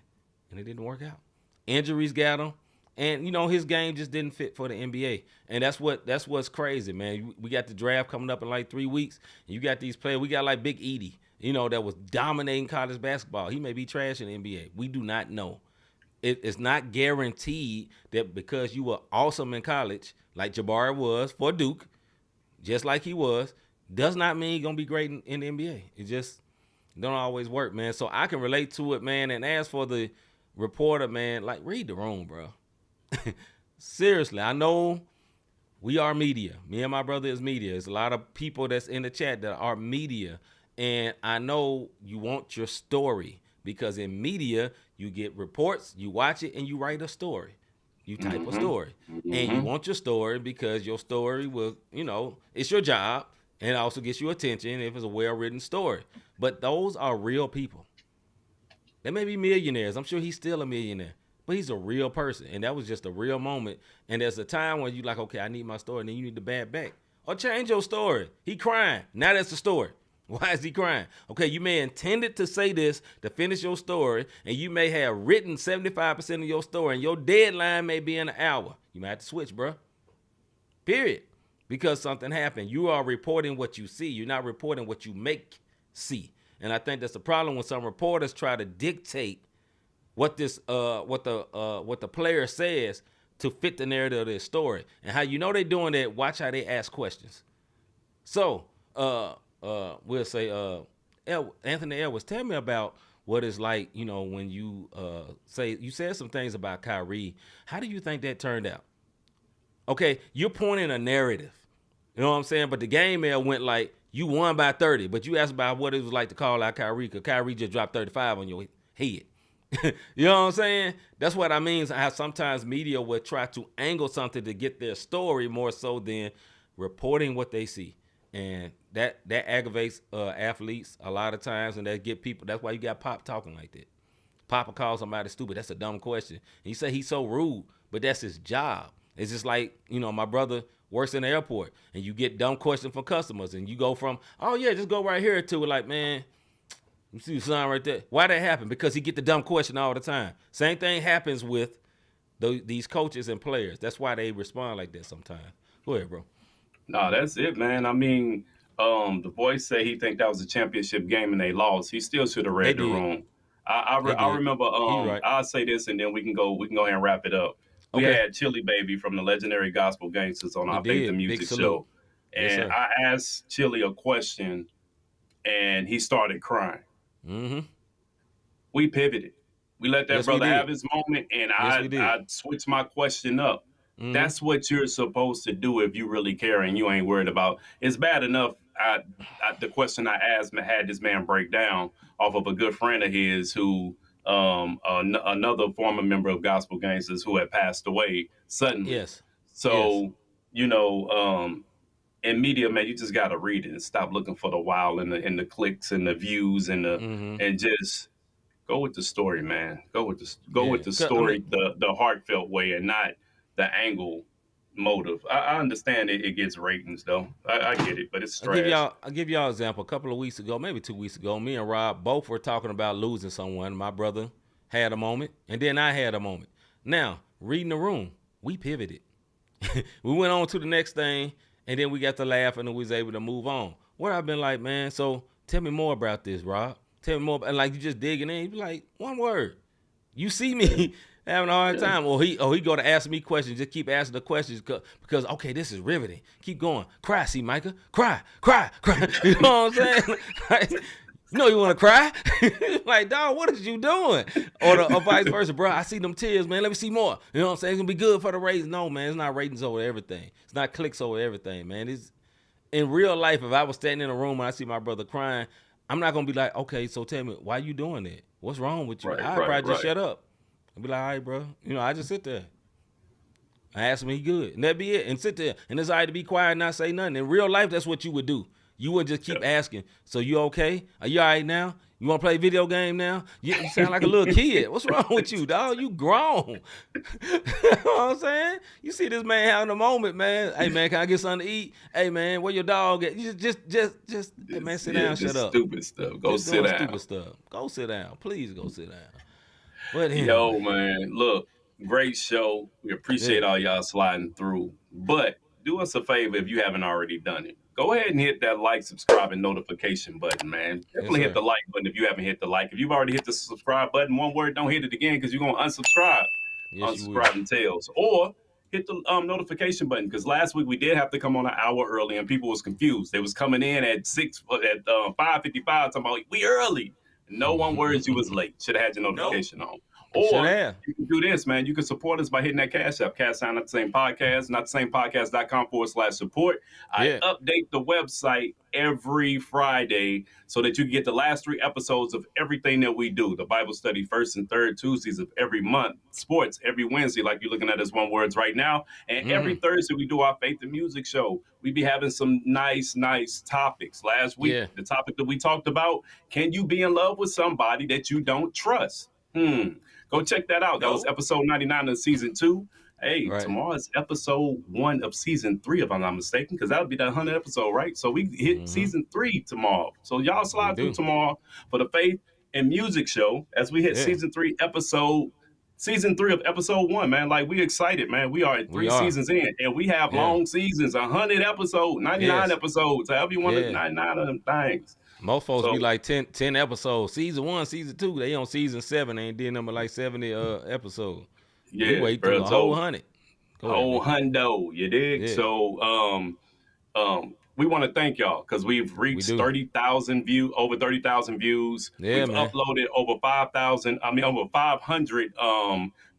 and it didn't work out. Injuries got him, and his game just didn't fit for the NBA. And that's what's crazy, man. We got the draft coming up in like 3 weeks, and you got these players. We got like Big Edie, that was dominating college basketball. He may be trash in the NBA. We do not know. It's not guaranteed that because you were awesome in college, like Jabari was for Duke, just like he was, does not mean he's going to be great in the NBA. It just don't always work, man. So I can relate to it, man. And as for the reporter, man, like, read the room, bro. Seriously, I know we are media. Me and my brother is media. There's a lot of people that's in the chat that are media. And I know you want your story because in media, you get reports, you watch it, and you write a story. You type a story. And you want your story because your story will, it's your job. And it also gets you attention if it's a well-written story. But those are real people. They may be millionaires. I'm sure he's still a millionaire. But he's a real person. And that was just a real moment. And there's a time when you're like, okay, I need my story. And then you need to bat back. Or change your story. He crying. Now that's the story. Why is he crying? Okay, you may intended to say this to finish your story. And you may have written 75% of your story. And your deadline may be in an hour. You might have to switch, bro. Period. Because something happened. You are reporting what you see. You're not reporting what you make see. And I think that's the problem when some reporters try to dictate what the player says to fit the narrative of their story. And how they're doing that, watch how they ask questions. So, we'll say, Anthony Edwards, tell me about what it's like, when you said some things about Kyrie. How do you think that turned out? Okay, you're pointing a narrative. You know what I'm saying? But the game mail went like, you won by 30, but you asked about what it was like to call out Kyrie because Kyrie just dropped 35 on your head. You know what I'm saying? That's what I mean. How sometimes media will try to angle something to get their story more so than reporting what they see. And that aggravates athletes a lot of times, and that get people. That's why you got Pop talking like that. Papa calls somebody stupid. That's a dumb question. And you say he's so rude, but that's his job. It's just like, my brother works in the airport, and you get dumb questions from customers, and you go from, oh, yeah, just go right here to it like, man, you see the sign right there. Why that happen? Because he get the dumb question all the time. Same thing happens with these coaches and players. That's why they respond like that sometimes. Go ahead, bro. No, that's it, man. I mean, the boys say he think that was a championship game and they lost. He still should have read the room. I remember. Right. I'll say this, and then we can go ahead and wrap it up. We had Chili Baby from the legendary Gospel Gangsters on our Faith and Music show. And I asked Chili a question, and he started crying. Mm-hmm. We pivoted. We let that brother have his moment, and I switched my question up. Mm-hmm. That's what you're supposed to do if you really care and you ain't worried about. It's bad enough the question I asked had this man break down off of a good friend of his who another former member of Gospel Gangsters who had passed away suddenly. Yes. So, in media, man, you just got to read it and stop looking for the wow and the clicks and the views and and just go with the story, man. Go with the story, the heartfelt way, and not the angle motive. I understand it gets ratings though. I get it, but it's trash. I'll give y'all an example. A couple of weeks ago, maybe 2 weeks ago, me and Rob both were talking about losing someone. My brother had a moment, and then I had a moment. Now, reading the room, we pivoted. We went on to the next thing, and then we got to laughing and we was able to move on. What I've been like, man, so tell me more about this, Rob. Tell me more. And like, you just digging in. You be like, one word. You see me having a hard time. Or he go to ask me questions. Just keep asking the questions because okay, this is riveting. Keep going. Cry, C-Micah. Cry. You know what I'm saying? Like, you know you want to cry? Like, dog, what is you doing? Or vice versa, bro. I see them tears, man. Let me see more. You know what I'm saying? It's going to be good for the ratings. No, man, it's not ratings over everything. It's not clicks over everything, man. It's in real life, if I was standing in a room and I see my brother crying, I'm not going to be like, okay, so tell me, why you doing that? What's wrong with you? I'd probably just shut up. I'd be like, all right, bro. You know, I just sit there. I ask him, he good. And that'd be it. And sit there. And it's all right to be quiet and not say nothing. In real life, that's what you would do. You would just keep asking, so you okay? Are you all right now? You want to play a video game now? You sound like a little kid. What's wrong with you, dog? You grown. You know what I'm saying? You see this man having a moment, man. Hey, man, can I get something to eat? Hey, man, where your dog at? You just hey, man, sit down, shut up. Stupid stuff. Go sit down. Stupid stuff. Go sit down. Please go sit down. But anyway. Yo, man, look, great show. We appreciate all y'all sliding through. But do us a favor if you haven't already done it. Go ahead and hit that like, subscribe, and notification button, man. Definitely hit the like button if you haven't hit the like. If you've already hit the subscribe button, one word, don't hit it again because you're going to unsubscribe. Yes, unsubscribe and tails. Or hit the notification button because last week we did have to come on an hour early and people was confused. They was coming in at 5:55 talking about, we early. No one words you was late. Should have had your notification on. Or you can do this, man. You can support us by hitting that Cash App. Cash Sign Not the Same Podcast, notthesamepodcast.com/support. I update the website every Friday so that you can get the last 3 episodes of everything that we do. The Bible study first and third Tuesdays of every month. Sports every Wednesday, like you're looking at us one words right now. And every Thursday we do our Faith and Music show. We be having some nice topics. Last week, the topic that we talked about, can you be in love with somebody that you don't trust? Go check that out. That was episode 99 of season 2. Hey, tomorrow is episode 1 of season 3, if I'm not mistaken, because that'll be the 100th episode, right? So we hit season 3 tomorrow. So y'all slide through tomorrow for the Faith and Music show as we hit season 3 of episode 1, man. Like, we excited, man. We are 3 seasons in, and we have long seasons, 100 episodes, 99 episodes, however you want to 99 of them things. Most folks be like 10 episodes. Season 1, season 2, they on season 7. They ain't did number like 70 episodes. Yeah, we wait till a whole 100. Whole hundo, you dig? Yeah. So we want to thank y'all because we've reached 30,000 views, over 30,000 views. Yeah, we've uploaded over 500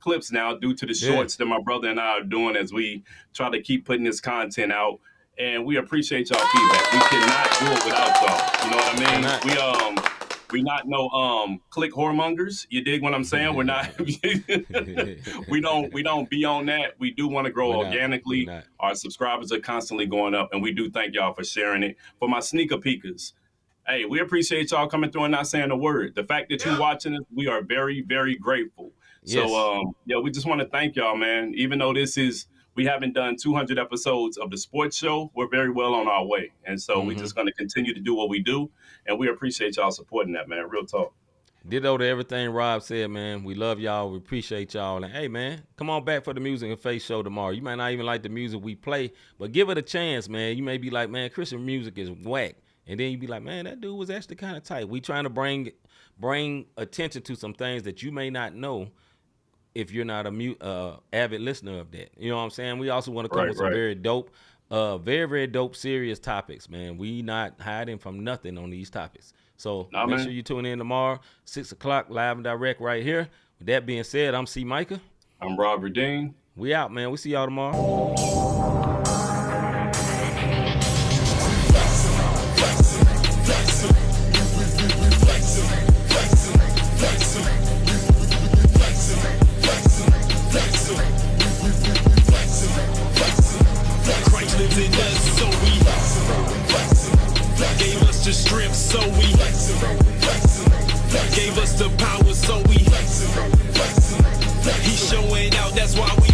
clips now due to the shorts that my brother and I are doing as we try to keep putting this content out. And we appreciate y'all feedback. We cannot do it without y'all. You know what I mean? We not no click whoremongers. You dig what I'm saying? We're not. we don't be on that. We do want to grow organically. Our subscribers are constantly going up, and we do thank y'all for sharing it. For my sneaker peekers, hey, we appreciate y'all coming through and not saying a word. The fact that you're watching us, we are very, very grateful. Yes. So we just want to thank y'all, man. Even though we haven't done 200 episodes of the sports show, we're very well on our way. And so we're just going to continue to do what we do. And we appreciate y'all supporting that, man. Real talk. Ditto to everything Rob said, man. We love y'all. We appreciate y'all. And, hey, man, come on back for the Music and Faith show tomorrow. You might not even like the music we play, but give it a chance, man. You may be like, man, Christian music is whack. And then you be like, man, that dude was actually kind of tight. We trying to bring attention to some things that you may not know if you're not a avid listener of that. You know what I'm saying? We also want to come with some very dope, very dope, serious topics, man. We not hiding from nothing on these topics. So make sure you tune in tomorrow, 6 o'clock, live and direct right here. With that being said, I'm C-Micah. I'm Robert Dean. We out, man. We see y'all tomorrow. In us, so we gave us the strength, so we gave us the power, so he's showing out, that's why we